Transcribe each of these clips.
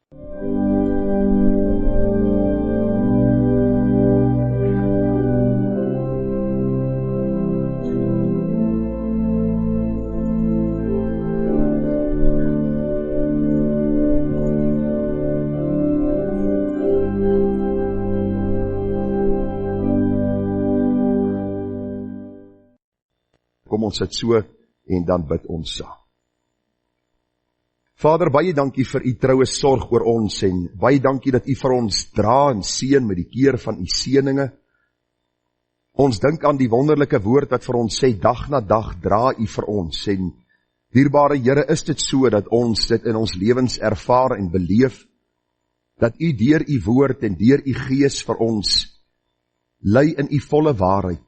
Kom ons sit so en dan bid ons saam. Vader, baie dankie vir u troue sorg oor ons en baie dankie dat u vir ons dra en seën met die keer van u seëninge. Ons dink aan die wonderlike woord wat vir ons sê, dag na dag dra u vir ons en dierbare Here, is dit so dat ons dit in ons lewens ervaar en beleef, dat u deur u woord en deur u gees vir ons lei in u volle waarheid.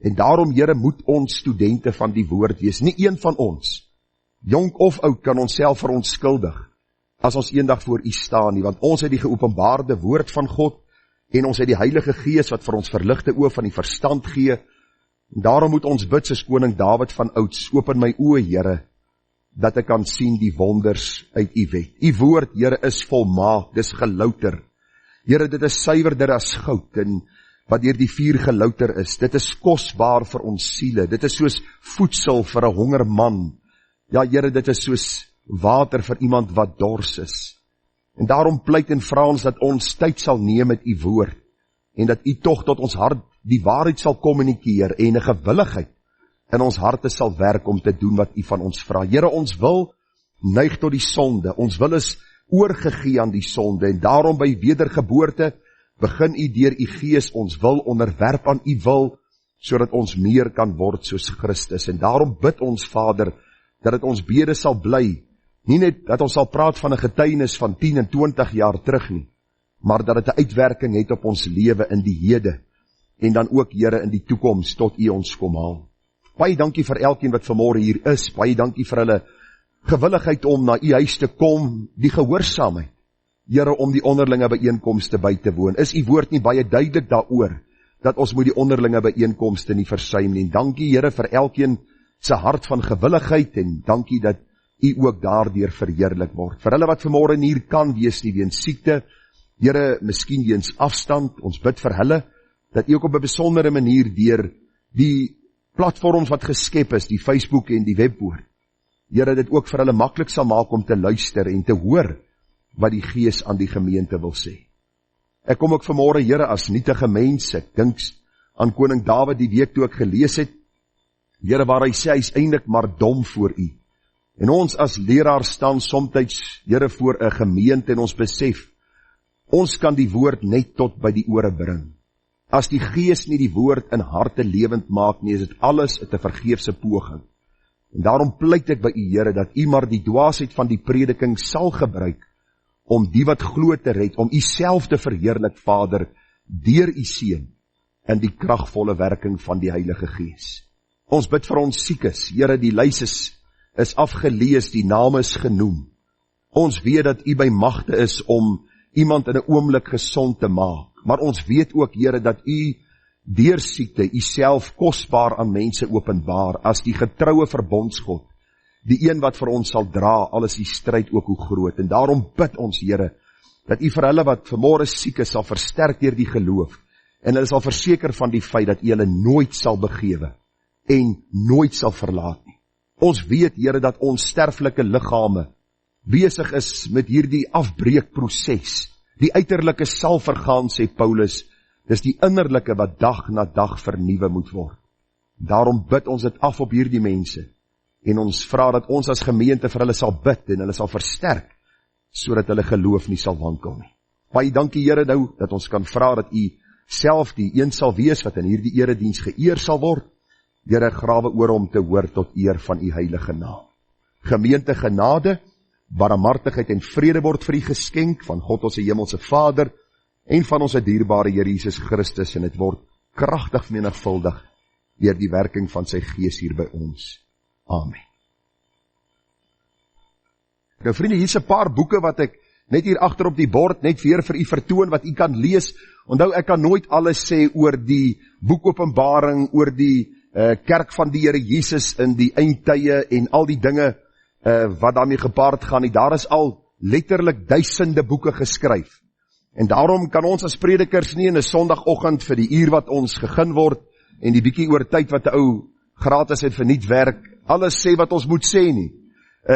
En daarom, Here, moet ons studente van die woord wees. Nie een van ons, jong of oud, kan ons self verontskuldig as ons eendag voor u staan nie, want ons het die geopenbaarde woord van God en ons het die Heilige Gees wat vir ons verligte oë van die verstand gee. En daarom moet ons bid soos koning Dawid van ouds, open my oë, Here, dat ek kan sien die wonders uit u wet. U woord, Here, is volmaak, dis gelouter. Here, dit is suiwerder as goud en wat deur die vuur gelouter is. Dit is kosbaar vir ons siele. Dit is soos voedsel vir 'n honger man. Ja, Here, dit is soos water vir iemand wat dors is. En daarom pleit en vra ons dat ons tyd sal neem met u woord en dat u tog tot ons hart die waarheid sal kommunikeer en 'n gewilligheid in ons harte sal werk om te doen wat u van ons vra. Here, ons wil neig tot die sonde. Ons wil is oorgegee aan die sonde en daarom by wedergeboorte begin u deur u gees ons wil onderwerp aan u wil, sodat ons meer kan word soos Christus. En daarom bid ons, Vader, dat dit ons bede sal bly, nie net dat ons sal praat van 'n getuienis van 10 en 20 jaar terug nie, maar dat dit 'n uitwerking het op ons lewe in die hede, en dan ook, Here, in die toekoms, tot u ons kom haal. Baie dankie vir elkeen wat vanmôre hier is, baie dankie vir hulle gewilligheid om na u huis te kom, die gehoorsaamheid, Here, om die onderlinge byeenkomste by te woon. Is u woord nie baie duidelik daaroor, dat ons moet die onderlinge byeenkomste nie versuim nie. En dankie, Here, vir elkeen se hart van gewilligheid, en dankie dat u ook daardeur verheerlik word. Vir hulle wat vanmôre nie hier kan wees nie, weens siekte, Here, miskien weens afstand, ons bid vir hulle, dat u ook op 'n besondere manier deur die platforms wat geskep is, die Facebook en die webwoord, Here, dit ook vir hulle maklik sal maak om te luister en te hoor wat die Gees aan die gemeente wil sê. Ek kom ook vanmôre, Here, as nietige mens, ek dink aan koning Dawid die week toe ek gelees het, Here, waar hy sê, hy is eintlik maar dom voor u. En ons as leraar staan somtyds, Here, voor 'n gemeente en ons besef, ons kan die woord net tot by die ore bring. As die Gees nie die woord in harte lewend maak nie, is dit alles 'n vergeefse poging. En daarom pleit ek by u, Here, dat u maar die dwaasheid van die prediking sal gebruik, om die wat glo te red, om u self te verheerlik, Vader, deur u seun, in die kragvolle werking van die Heilige Gees. Ons bid vir ons siekes, Here, die lys is afgelees, die name is genoem. Ons weet dat u by magte is om iemand in 'n oomblik gesond te maak, maar ons weet ook, Here, dat u deur siekte u self kosbaar aan mense openbaar, as die getroue verbondsgod, die een wat vir ons sal dra, al is die stryd ook hoe groot. En daarom bid ons, Here, dat u vir hulle wat vanmôre siek is, sal versterk deur die geloof, en hulle sal verseker van die feit dat u hulle nooit sal begewe, en nooit sal verlaat nie. Ons weet, Here, dat ons sterflike liggame besig is met hierdie afbreekproses. Die uiterlike sal vergaan, sê Paulus, dis die innerlike wat dag na dag vernuwe moet word. Daarom bid ons dit af op hierdie mense, en ons vra dat ons as gemeente vir hulle sal bid, en hulle sal versterk, sodat hulle geloof nie sal wankel nie. Baie dankie, Here, nou, dat ons kan vra dat u self die een sal wees, wat in hierdie erediens geëer sal word. Here, grawe oor om te hoor tot eer van u heilige naam. Gemeente, genade, barmhartigheid en vrede word vir u geskenk van God ons hemelse Vader en van ons dierbare Here Jesus Christus, en dit word kragtig menigvuldig deur die werking van sy Gees hier by ons. Amen. Nou vriende, hier's 'n paar boeke wat ek net hier agter op die bord net weer vir u vertoon wat u kan lees. Onthou, ek kan nooit alles sê oor die boek Openbaring, oor die kerk van die Here Jesus in die eindtye en al die dinge wat daarmee gepaard gaan nie. Daar is al letterlik duisende boeke geskryf. En daarom kan ons as predikers nie in 'n Sondagoggend vir die uur wat ons gegee word, en die bietjie oor tyd wat 'n ou gratis het verniet werk, alles sê wat ons moet sê nie.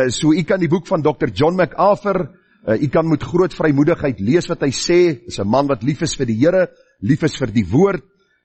So u kan die boek van Dr. John MacArthur, u kan met groot vrymoedigheid lees wat hy sê, is 'n man wat lief is vir die Here, lief is vir die woord,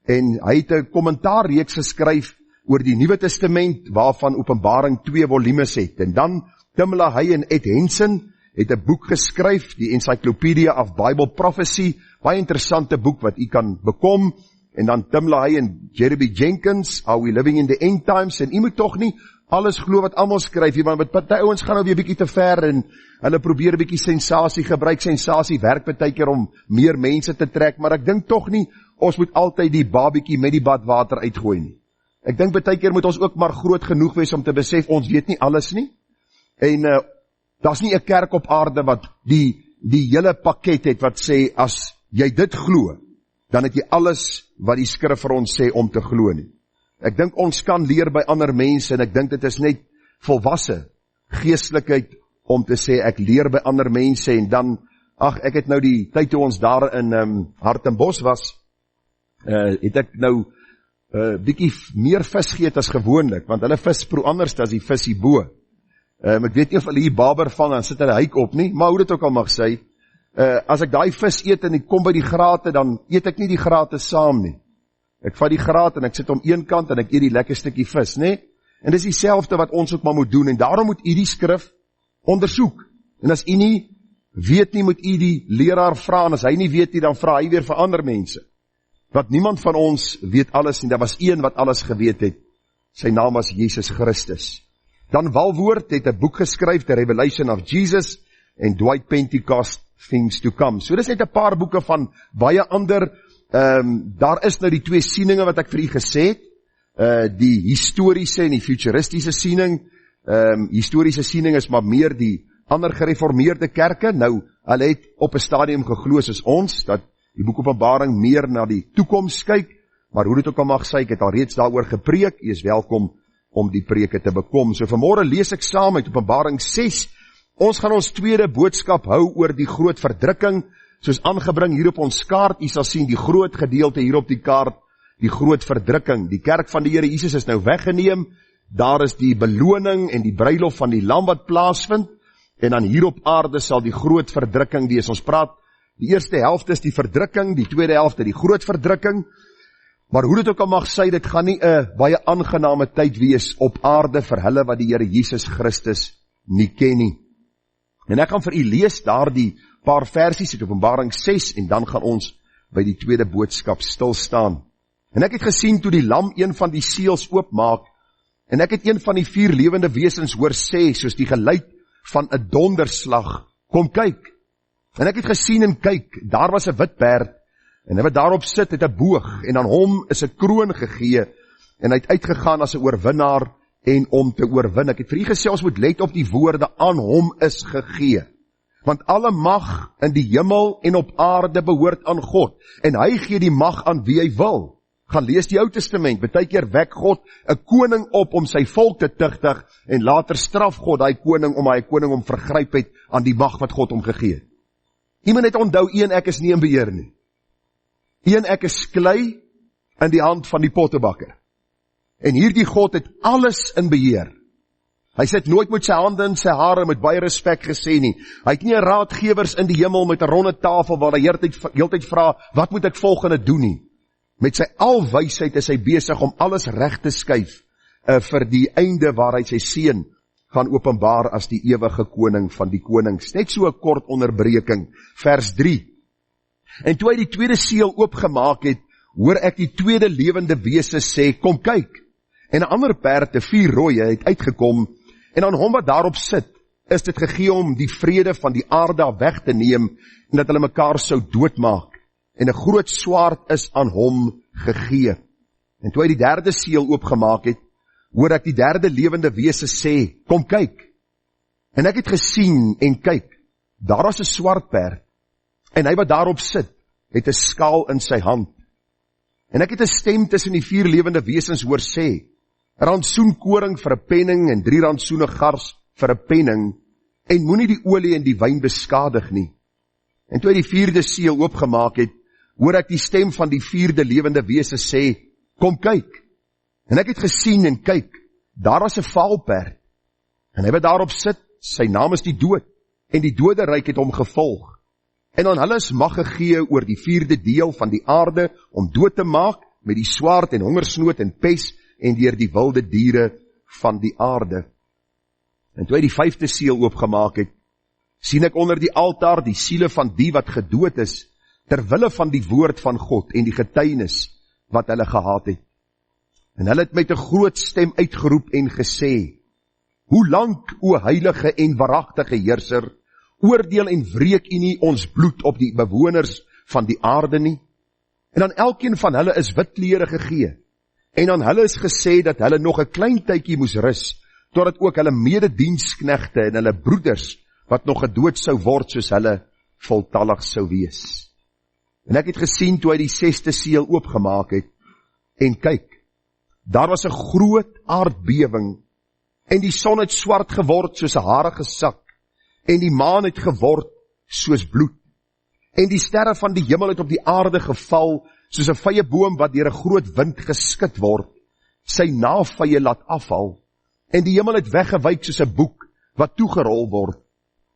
en hy het 'n kommentaarreeks geskryf oor die Nuwe Testament, waarvan Openbaring 2 volumes het. En dan Tim LaHaye en Ed Henson het 'n boek geskryf, die Encyclopedia of Bible Prophecy, baie interessante boek wat u kan bekom. En dan Tim LaHaye en Jeremy Jenkins, Are We Living in the End Times? En u moet tog nie alles glo wat almal skryf, want party ouens gaan nou weer bietjie te ver en hulle probeer 'n bietjie sensasie gebruik. Sensasie werk baie keer om meer mense te trek, maar ek dink tog nie ons moet altyd die babietjie met die badwater uitgooi nie. Ek dink baie keer moet ons ook maar groot genoeg wees om te besef ons weet nie alles nie. En daar's nie 'n kerk op aarde wat die hele pakket het wat sê as jy dit glo, dan het jy alles wat die skrif vir ons sê om te glo nie. Ek dink ons kan leer by ander mense, en ek dink dit is net volwasse geestelikheid om te sê ek leer by ander mense, en dan, ek het nou die tyd toe ons daar in Hartenbos was, het ek nou bietjie meer vis geëet as gewoonlik, want hulle vis proe anders as die vis hierbo. Ek weet nie of hulle hier baber vang, dan sit hulle hyk op nie, maar hoe dit ook al mag sê, as ek daai vis eet en ek kom by die grate, dan eet ek nie die grate saam nie. Ek vat die graat en ek sit om een kant en ek eet die lekker stukkie vis, nee? En dis dieselfde wat ons ook maar moet doen, en daarom moet u die skrif ondersoek. En as u nie weet nie, moet u die leraar vra, en as hy nie weet nie, dan vra hy weer vir ander mense. Want niemand van ons weet alles nie, daar was een wat alles geweet het. Sy naam was Jesus Christus. Dan Walwoord het 'n boek geskryf, The Revelation of Jesus, en Dwight Pentecost, Things to Come. So dis net 'n paar boeke van baie ander. Daar is nou die twee sieninge wat ek vir u gesê het, die historiese en die futuristiese siening. Historiese siening is maar meer die ander gereformeerde kerke. Nou, hulle het op 'n stadium geglo soos ons, dat die boek Openbaring meer na die toekoms kyk, maar hoe dit ook al mag sê, ek het al reeds daaroor gepreek, u is welkom om die preke te bekom. So vanmôre lees ek saam uit Openbaring 6, ons gaan ons tweede boodskap hou oor die groot verdrukking, soos aangebring hier op ons kaart. U sal sien die groot gedeelte hier op die kaart, die groot verdrukking. Die kerk van die Here Jesus is nou weggeneem, daar is die beloning en die bruilof van die lam wat plaasvind, en dan hier op aarde sal die groot verdrukking wees. Ons praat, die eerste helfte is die verdrukking, die tweede helfte die groot verdrukking, maar hoe dit ook al mag sê, dit gaan nie 'n baie aangename tyd wees op aarde vir hulle wat die Here Jesus Christus nie ken nie. En ek gaan vir u lees daar die paar versies uit Openbaring 6, en dan gaan ons by die tweede boodskap stil staan. En ek het gesien toe die lam een van die seels oopmaak, en ek het een van die 4 lewende wesens hoor sê, soos die geluid van 'n donderslag, kom kyk. En ek het gesien en kyk, daar was 'n wit perd, en hy wat daarop sit het 'n boog, en aan hom is 'n kroon gegee, en hy het uitgegaan as 'n oorwinnaar, en om te oorwin. Ek het vir u gesê, ons moet let op die woorde, aan hom is gegee. Want alle mag in die hemel en op aarde behoort aan God, en hy gee die mag aan wie hy wil. Gaan lees die Ou Testament, baie keer wek God 'n koning op om sy volk te tugtig, en later straf God daai koning om hy koning om vergryp het aan die mag wat God hom gegee het. Iemand het onthou, een ek is nie in beheer nie. Een ek is klei in die hand van die pottebakker. En hierdie God het alles in beheer. Hy sit nooit met sy hande in sy hare, met baie respek gesê nie. Hy het nie 'n raadgewers in die hemel met 'n ronde tafel waar hy heeltyd vra, wat moet ek volgende doen nie? Met sy alwysheid is hy besig om alles reg te skuif vir die einde waar hy sy seun gaan openbaar as die ewige koning van die konings. Net so 'n kort onderbreking, vers 3. En toe hy die tweede seël oopgemaak het, hoor ek die tweede lewende wese sê, kom kyk. En 'n ander perd, 'n 4 rooie, het uitgekom, en aan hom wat daarop sit, is dit gegee om die vrede van die aarde weg te neem, en dat hulle mekaar sou doodmaak. En 'n groot swaard is aan hom gegee. En toe hy die derde seël oopgemaak het, hoor ek die derde lewende wese sê, kom kyk. En ek het gesien en kyk, daar was 'n swart perd, en hy wat daarop sit, het 'n skaal in sy hand. En ek het 'n stem tussen die 4 lewende wesens hoor sê, 'n rantsoen koring vir 'n penning, en 3 rantsoene gars vir 'n penning, en moenie die olie en die wyn beskadig nie. En toe hy die 4de seël oopgemaak het, hoor ek die stem van die 4de lewende wese sê, kom kyk. En ek het gesien en kyk, daar was 'n vaalperd, en hy wat daarop sit, sy naam is die dood, en die doderyk het hom gevolg. En aan hulle is mag gegee oor die 4de deel van die aarde, om dood te maak, met die swaard en hongersnood en pes, en deur die wilde diere van die aarde. En toe hy die 5de seël oopgemaak het, sien ek onder die altaar die siele van die wat gedood is, terwille van die woord van God en die getuienis wat hulle gehad het. En hulle het met 'n groot stem uitgeroep en gesê, hoe lank, o heilige en waaragtige heerser, oordeel en wreek u nie ons bloed op die bewoners van die aarde nie? En aan elkeen van hulle is wit klere gegee, en aan hulle is gesê dat hulle nog 'n klein tydjie moes rus, totdat ook hulle medediensknegte en hulle broeders, wat nog gedood sou word soos hulle, voltallig sou wees. En ek het gesien toe hy die 6de seël oopgemaak het, en kyk, daar was 'n groot aardbewing, en die son het swart geword soos 'n harige sak, en die maan het geword soos bloed, en die sterre van die hemel het op die aarde geval, soos 'n vyeboom wat deur 'n groot wind geskit word, sy navye laat afval, en die hemel het weggewyk soos 'n boek wat toegerol word,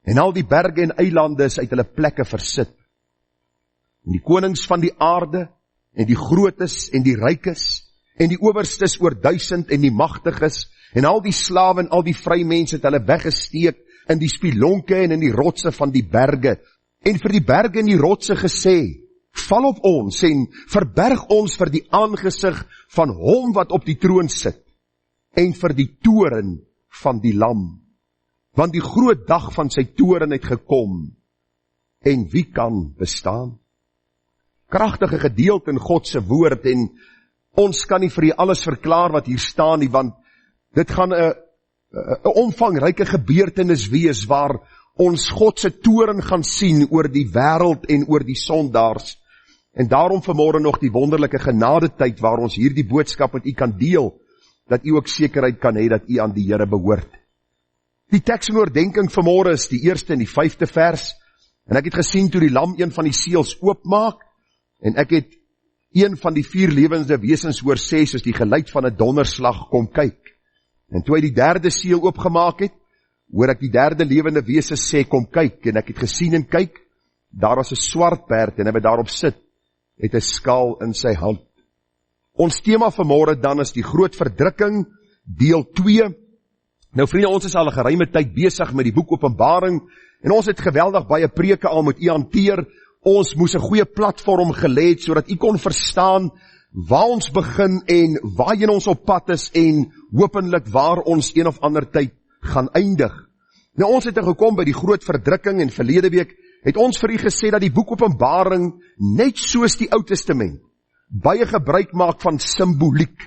en al die berge en eilande is uit hulle plekke versit. En die konings van die aarde, en die grootes en die rykes, en die owerstes oor 1000 en die magtiges, en al die slawe en al die vrymense het hulle weggesteek in die spilonke en in die rotse van die berge, en vir die berge en die rotse gesê, val op ons en verberg ons vir die aangesig van hom wat op die troon sit, en vir die toren van die lam, want die groot dag van sy toren het gekom, en wie kan bestaan? Kragtige gedeelte in God se woord, en ons kan nie vir u alles verklaar wat hier staan nie, want dit gaan 'n omvangryke gebeurtenis wees, waar ons God se toren gaan sien oor die wêreld en oor die sondaars, en daarom vanmôre nog die wonderlike genadetyd, waar ons hierdie boodskap met u kan deel, dat u ook sekerheid kan hê dat u aan die Here behoort. Die teks en oordenking vanmôre is die 1ste en die 5de vers, en ek het gesien toe die lam een van die seels oopmaak, en ek het een van die 4 lewende wesens hoor sê, soos die geluid van 'n donderslag, kom kyk. En toe hy die 3de seël oopgemaak het, hoor ek die 3de lewende wese sê, kom kyk, en ek het gesien en kyk, daar was 'n swart perd, en hy wat daarop sit, het 'n skaal in sy hand. Ons tema vanmôre dan is die groot verdrukking, deel 2. Nou vriende, ons is al 'n geruime tyd besig met die boek Openbaring, en ons het geweldig baie preke al met u hanteer. Ons moes 'n goeie platform gelê het, sodat u kon verstaan waar ons begin en waarheen ons op pad is, en hopelik waar ons een of ander tyd gaan eindig. Nou ons het gekom by die groot verdrukking, en verlede week het ons vir u gesê dat die boek Openbaring, net soos die Ou Testament, baie gebruik maak van simboliek.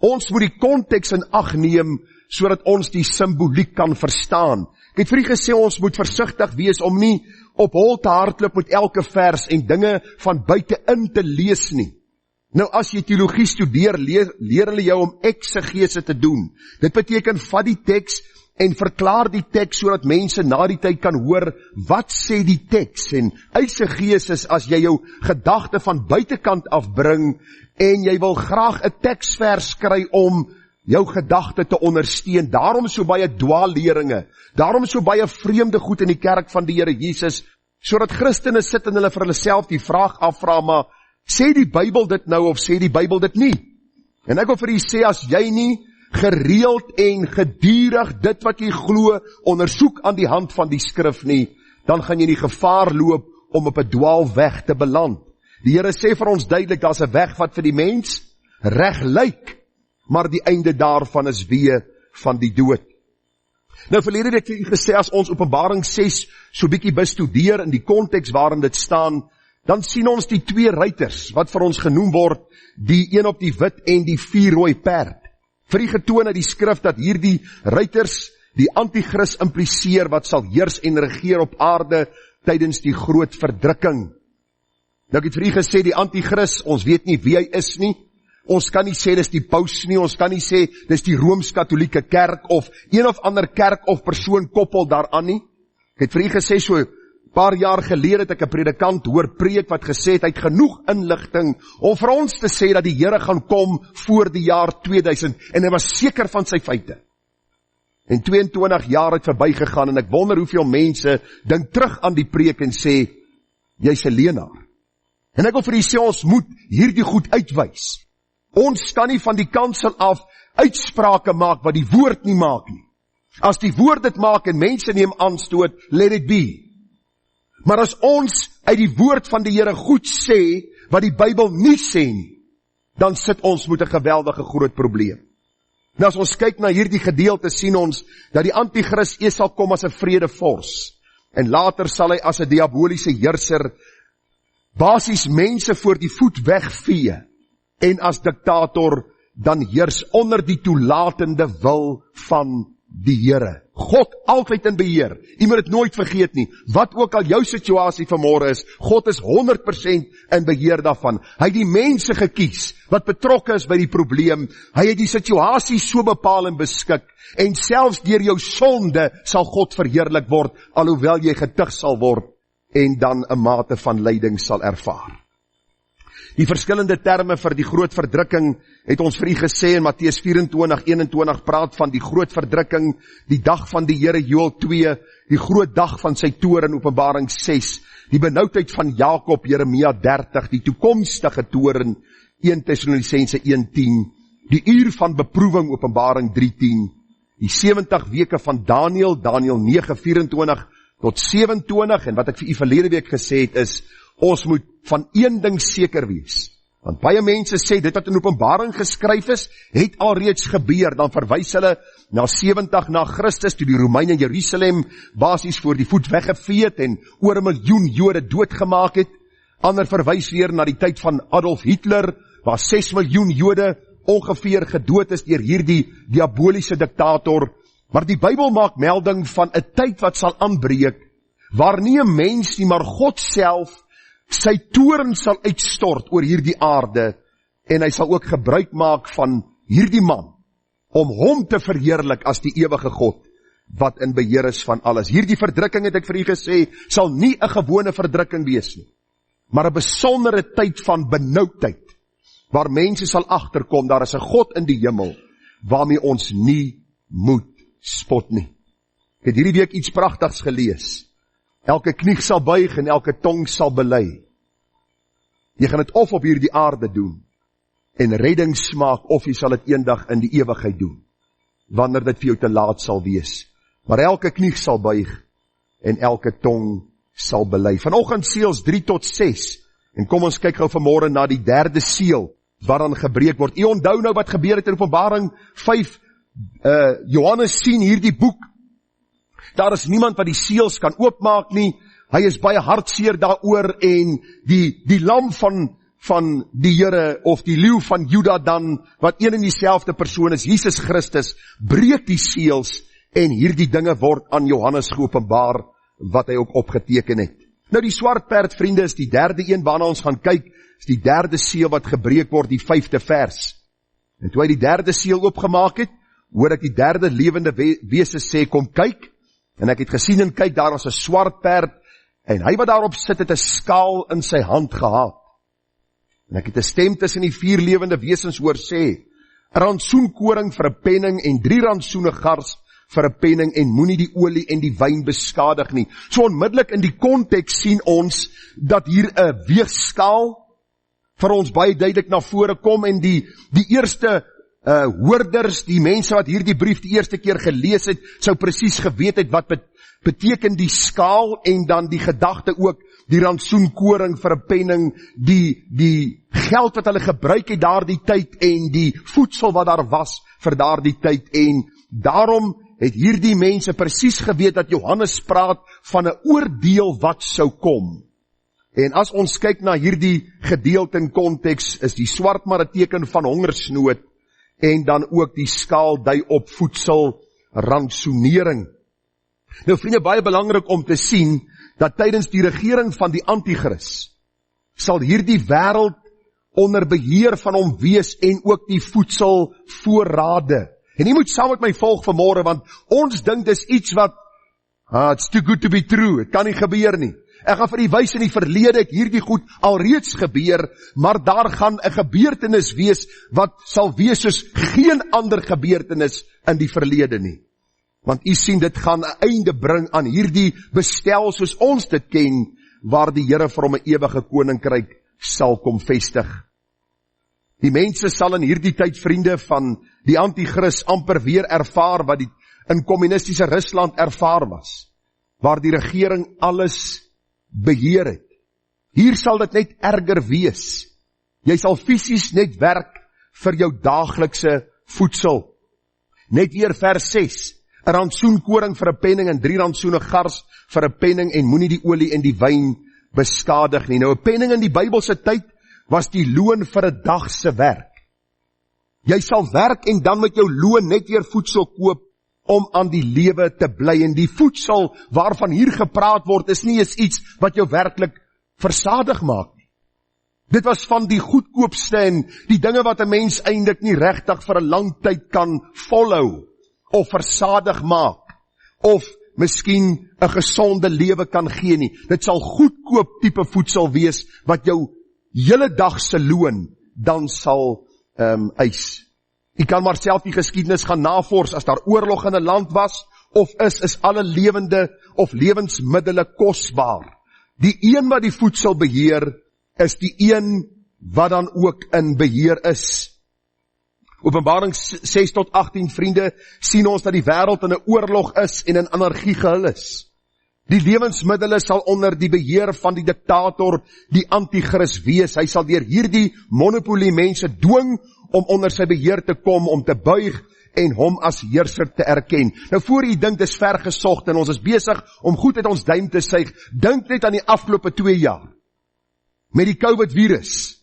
Ons moet die konteks in ag neem, sodat ons die simboliek kan verstaan. Ek het vir u gesê, ons moet versigtig wees om nie op hol te hardloop met elke vers en dinge van buite in te lees nie. Nou as jy teologie studeer, leer hulle jou om eksegese te doen. Dit beteken, vat die teks en verklaar die teks, sodat mense na die tyd kan hoor, wat sê die teks? En eisegese is as jy jou gedagte van buitekant afbring, en jy wil graag 'n teksvers kry om jou gedagte te ondersteun. Daarom so baie dwaalleringe, daarom so baie vreemde goed in die kerk van die Here Jesus, sodat Christene sit en hulle vir hulle self die vraag afvra, maar sê die Bybel dit nou of sê die Bybel dit nie? En ek wil vir u sê, as jy nie gereeld en gedurig dit wat jy glo ondersoek aan die hand van die skrif nie, dan gaan jy in die gevaar loop om op 'n dwaalweg te beland. Die Here sê vir ons duidelik, daar's 'n weg wat vir die mens reg lyk, maar die einde daarvan is weë van die dood. Nou verlede week het ek gesê, as ons Openbaring 6 so bietjie bestudeer in die konteks waarin dit staan, dan sien ons die 2 ruiters, wat vir ons genoem word, die een op die wit en die 4 rooi perd. Vir die getoon uit die skrif dat hierdie ruiters die antichrist impliseer, wat sal heers en regeer op aarde tydens die groot verdrukking. Nou ek het vir u gesê, die antichrist, ons weet nie wie hy is nie. Ons kan nie sê dis die paus nie, ons kan nie sê dis die Rooms-Katolieke kerk, of een of ander kerk of persoon koppel daaraan nie. Ek het vir u gesê, so paar jaar gelede het ek 'n predikant hoor preek wat gesê het, hy het genoeg inligting om vir ons te sê dat die Here gaan kom voor die jaar 2000, en hy was seker van sy feite. En 22 jaar het verbygegaan, en ek wonder hoeveel mense dink terug aan die preek en sê, jy's 'n leenaar. En ek wil vir u sê, ons moet hierdie goed uitwys. Ons kan nie van die kansel af uitsprake maak wat die woord nie maak nie. As die woord dit maak en mense neem aanstoot, let it be. Maar as ons uit die woord van die Here goed sê, wat die Bybel nie sê nie, dan sit ons met 'n geweldige groot probleem. Nou as ons kyk na hierdie gedeelte, sien ons dat die antichrist eers sal kom as 'n vredevors, en later sal hy as 'n diaboliese heerser basies mense voor die voet wegvee, en as diktator dan heers onder die toelatende wil van die Here. God altyd in beheer. U moet dit nooit vergeet nie. Wat ook al jou situasie vanmôre is, God is 100% in beheer daarvan. Hy het die mense gekies wat betrokke is by die probleem. Hy het die situasie so bepaal en beskik, en selfs deur jou sonde sal God verheerlik word, alhoewel jy getuig sal word en dan 'n mate van lyding sal ervaar. Die verskillende terme vir die groot verdrukking het ons vir u gesê in Matteus 24:21 praat van die groot verdrukking, die dag van die Here Joël 2, die groot dag van sy toorn Openbaring 6, die benoudheid van Jakob Jeremia 30, die toekomstige toorn 1 Tessalonisense 1:10, die uur van beproewing Openbaring 3:10, die 70 weke van Daniël 9:24 tot 27, en wat ek vir u verlede week gesê het is, ons moet van een ding seker wees, want baie mense sê, dit wat in Openbaring geskryf is, het alreeds gebeur, dan verwys hulle na 70 na Christus, toe die Romeine Jerusalem basies voor die voet weggevee het, en oor 1 miljoen Jode doodgemaak het. Ander verwys weer na die tyd van Adolf Hitler, waar 6 miljoen Jode ongeveer gedood is deur hierdie diaboliese diktator. Maar die Bybel maak melding van 'n tyd wat sal aanbreek, waar nie 'n mens nie, maar God self sy toorn sal uitstort oor hierdie aarde, en hy sal ook gebruik maak van hierdie man, om hom te verheerlik as die ewige God, wat in beheer is van alles. Hierdie verdrukking, het ek vir u gesê, sal nie 'n gewone verdrukking wees nie, maar 'n besondere tyd van benoudheid, waar mense sal agterkom, daar is 'n God in die hemel, waarmee ons nie moet spot nie. Ek het hierdie week iets pragtigs gelees. Elke knie sal buig en elke tong sal bely. Jy gaan dit of op hierdie aarde doen, en redding smaak, of jy sal dit eendag in die ewigheid doen, wanneer dit vir jou te laat sal wees. Maar elke knie sal buig, en elke tong sal bely. Vanoggend seels 3 tot 6, en kom ons kyk gou vanmôre na die 3de seël, waaraan gebreek word. U onthou nou wat gebeur het in Openbaring 5, Johannes sien hierdie boek, daar is niemand wat die seels kan oopmaak nie, hy is baie hartseer daaroor, en die lam van die Here, of die leeu van Juda dan, wat een en dieselfde persoon is, Jesus Christus, breek die seels, en hierdie dinge word aan Johannes geopenbaar, wat hy ook opgeteken het. Nou die swart perd, vriende, is die 3de een waarna ons gaan kyk, is die 3de seël wat gebreek word, die 5de vers. En toe hy die 3de seël oopgemaak het, hoor ek die 3de lewende wese sê, kom kyk, en ek het gesien en kyk, daar was 'n swart perd, en hy wat daarop sit, het 'n skaal in sy hand gehad. En ek het 'n stem tussen die 4 lewende wesens hoor sê, 'n rantsoenkoring vir 'n penning, en 3 rantsoene gars vir 'n penning, en moenie die olie en die wyn beskadig nie. So onmiddellik in die konteks sien ons, dat hier 'n weegskaal vir ons baie duidelik na vore kom, en die eerste hoorders, die mense wat hierdie brief die eerste keer gelees het, sou presies geweet het wat beteken die skaal, en dan die gedagte ook, die rantsoenkoring vir 'n penning, die geld wat hulle gebruik het daardie tyd, en die voedsel wat daar was vir daardie tyd, en daarom het hierdie mense presies geweet dat Johannes praat van 'n oordeel wat sou kom. En as ons kyk na hierdie gedeelte in konteks, is die swart maar 'n teken van hongersnood, en dan ook die skaal dui op voedsel rantsoenering. Nou vriende, baie belangrik om te sien, dat tydens die regering van die antichrist, sal hierdie wêreld onder beheer van hom wees, en ook die voedselvoorrade. En jy moet saam met my volg vanmôre, want ons dink dis iets wat It's too good to be true, het kan nie gebeur nie. Ek gaan vir u wys in die verlede het hierdie goed alreeds gebeur, maar daar gaan 'n gebeurtenis wees wat sal wees soos geen ander gebeurtenis in die verlede nie. Want u sien, dit gaan 'n einde bring aan hierdie bestel soos ons dit ken, waar die Here vir hom 'n ewige koninkryk sal kom vestig. Die mense sal in hierdie tyd, vriende, van die anti-kris amper weer ervaar wat die in kommunistiese Rusland ervaar was, waar die regering alles beheer het. Hier sal dit net erger wees. Jy sal fisies net werk vir jou daaglikse voedsel. Net weer vers 6, 'n rantsoen koring vir 'n penning en 3 rantsoene gars vir 'n penning en moenie die olie en die wyn beskadig nie. Nou 'n penning in die Bybelse tyd was die loon vir 'n dag se werk. Jy sal werk en dan met jou loon net weer voedsel koop om aan die lewe te bly. En die voedsel waarvan hier gepraat word is nie eens iets wat jou werklik versadig maak nie. Dit was van die goedkoopste en die dinge wat 'n mens eintlik nie regtig vir 'n lang tyd kan volhou of versadig maak of miskien 'n gesonde lewe kan gee nie. Dit sal goedkoop tipe voedsel wees wat jou hele dag se loon dan sal eis. Jy kan maar self die geskiedenis gaan navors as daar oorlog in 'n land was of is alle lewende of lewensmiddele kosbaar. Die een wat die voedsel beheer is die een wat dan ook in beheer is. Openbaring 6 tot 18 vriende sien ons dat die wêreld in 'n oorlog is en in anargie gehul is. Die lewensmiddele sal onder die beheer van die diktator, die anti-kris wees. Hy sal deur hierdie monopolie mense dwing om onder sy beheer te kom, om te buig en hom as heerser te erken. Nou voor u dink dis ver gesocht en ons is besig om goed uit ons duim te suig, dink net aan die afgelope 2 jaar met die COVID-virus.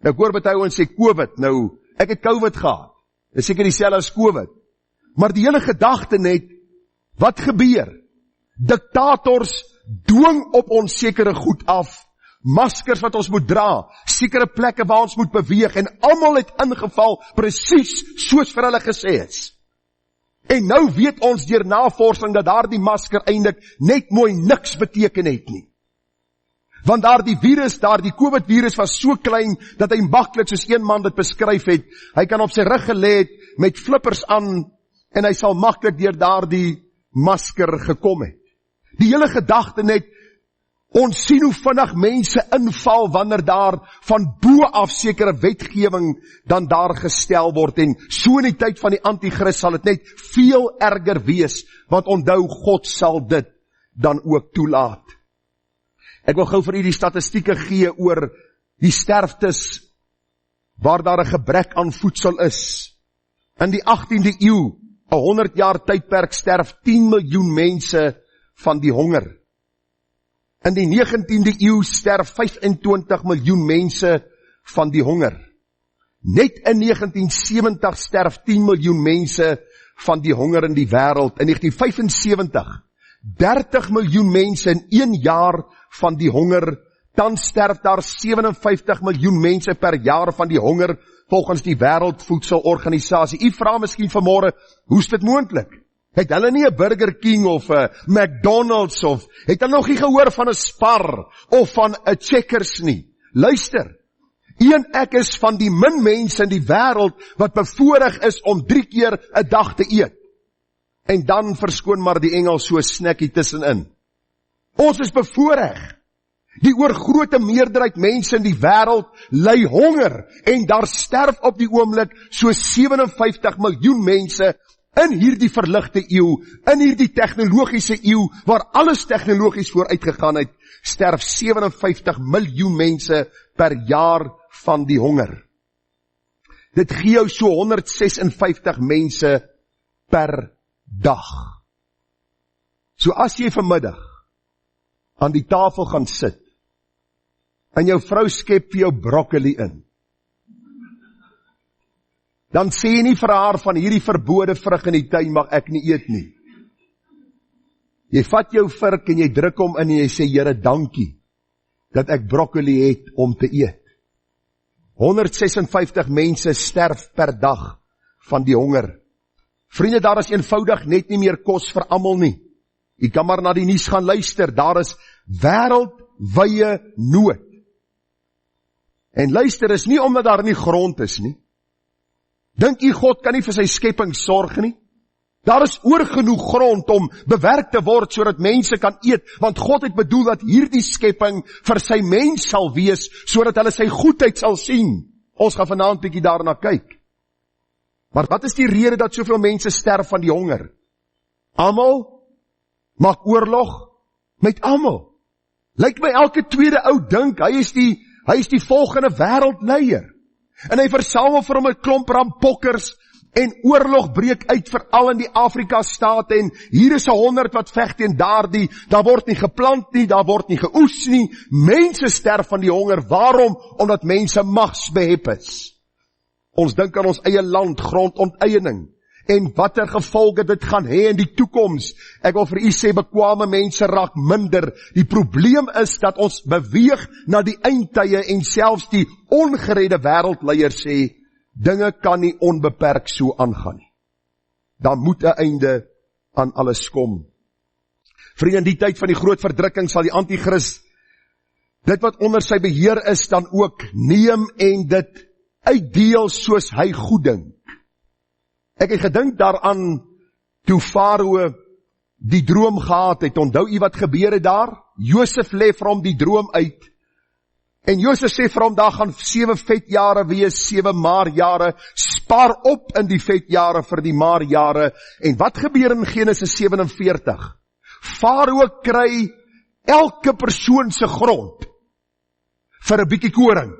Nou ek hoor baie ouens sê COVID, nou ek het COVID gehad. Dis seker dieselfde as COVID. Maar die hele gedagte net, wat gebeur? Diktators dwing op ons sekere goed af, maskers wat ons moet dra, sekere plekke waar ons moet beweeg, en almal het ingeval presies soos vir hulle gesê is. En nou weet ons deur navorsing dat daardie masker eintlik net mooi niks beteken het nie. Want daardie virus, daardie COVID-virus was so klein, dat hy maklik, soos een man dit beskryf het, hy kan op sy rug gelê het, met flippers aan, en hy sal maklik deur daardie masker gekom het. Die hele gedagte net, ons sien hoe vinnig mense inval, wanneer daar van bo af sekere wetgewing dan daar gestel word, en so in die tyd van die anti-kris sal het net veel erger wees, want onthou, God sal dit dan ook toelaat. Ek wil gou vir u die statistieke gee oor die sterftes waar daar 'n gebrek aan voedsel is. In die 18de eeu, 'n 100 jaar tydperk, sterf 10 miljoen mense van die honger. In die 19de eeu sterf 25 miljoen mense van die honger. Net in 1970 sterf 10 miljoen mense van die honger in die wêreld. In 1975, 30 miljoen mense in 1 jaar van die honger. Dan sterf daar 57 miljoen mense per jaar van die honger, volgens die Wêreldvoedselorganisasie. U vra miskien vanmôre, hoe is dit moontlik? Het hulle nie 'n Burger King of 'n McDonald's of het hulle nog nie gehoor van 'n Spar of van 'n Checkers nie? Luister, ek is van die min mense in die wêreld wat bevoorreg is om 3 keer 'n dag te eet. En dan verskoon maar die Engels so 'n snackie tussenin. Ons is bevoorreg. Die oorgrote meerderheid mense in die wêreld ly honger en daar sterf op die oomblik so 57 miljoen mense in hierdie verligte eeu, in hierdie tegnologiese eeu, waar alles tegnologies vooruit gegaan het, sterf 57 miljoen mense per jaar van die honger. Dit gee jou so 156 mense per dag. So as jy vanmiddag aan die tafel gaan sit, en jou vrou skep vir jou broccoli in, dan sê jy nie vir haar van hierdie verbode vrug in die tuin mag ek nie eet nie. Jy vat jou vurk en jy druk hom in en jy sê, Here, dankie dat ek broccoli het om te eet. 156 mense sterf per dag van die honger. Vriende, daar is eenvoudig net nie meer kos vir almal nie. Jy kan maar na die nuus gaan luister, daar is wêreldwye nood. En luister, is nie omdat daar nie grond is nie. Dink jy God kan nie vir sy skepping sorg nie? Daar is oorgenoeg grond om bewerk te word sodat mense kan eet, want God het bedoel dat hierdie skepping vir sy mens sal wees, sodat hulle sy goedheid sal sien. Ons gaan vanaand bietjie daarna kyk. Maar wat is die rede dat soveel mense sterf van die honger? Almal maak oorlog met almal. Lyk my elke tweede ou dink, hy is die volgende wêreldleier. En hy versamel vir hom 'n klomp rampokkers en oorlog breek uit veral in die Afrika state en hier is 100 wat veg teen daardie, daar word nie geplant nie, daar word nie geoes nie, mense sterf van die honger. Waarom? Omdat mense magsbehep is. Ons dink aan ons eie land, grondonteiening en watter gevolge dit gaan hê in die toekoms. Ek wil vir u sê, bekwame mense raak minder. Die probleem is dat ons beweeg na die eindtye en selfs die ongeredde wêreldleiers sê, dinge kan nie onbeperk so aangaan nie. Daar moet 'n einde aan alles kom. Vriende, in die tyd van die groot verdrukking sal die anti-kris dit wat onder sy beheer is dan ook neem en dit uitdeel soos hy goed dink. Ek het gedink daaraan toe Farao die droom gehad het. Onthou u wat gebeur het daar? Josef lê vir hom die droom uit. En Josef sê vir hom, daar gaan 7 vetjare wees, 7 maarjare, spaar op in die vetjare vir die maarjare. En wat gebeur in Genesis 47? Farao kry elke persoon se grond vir 'n bietjie koring.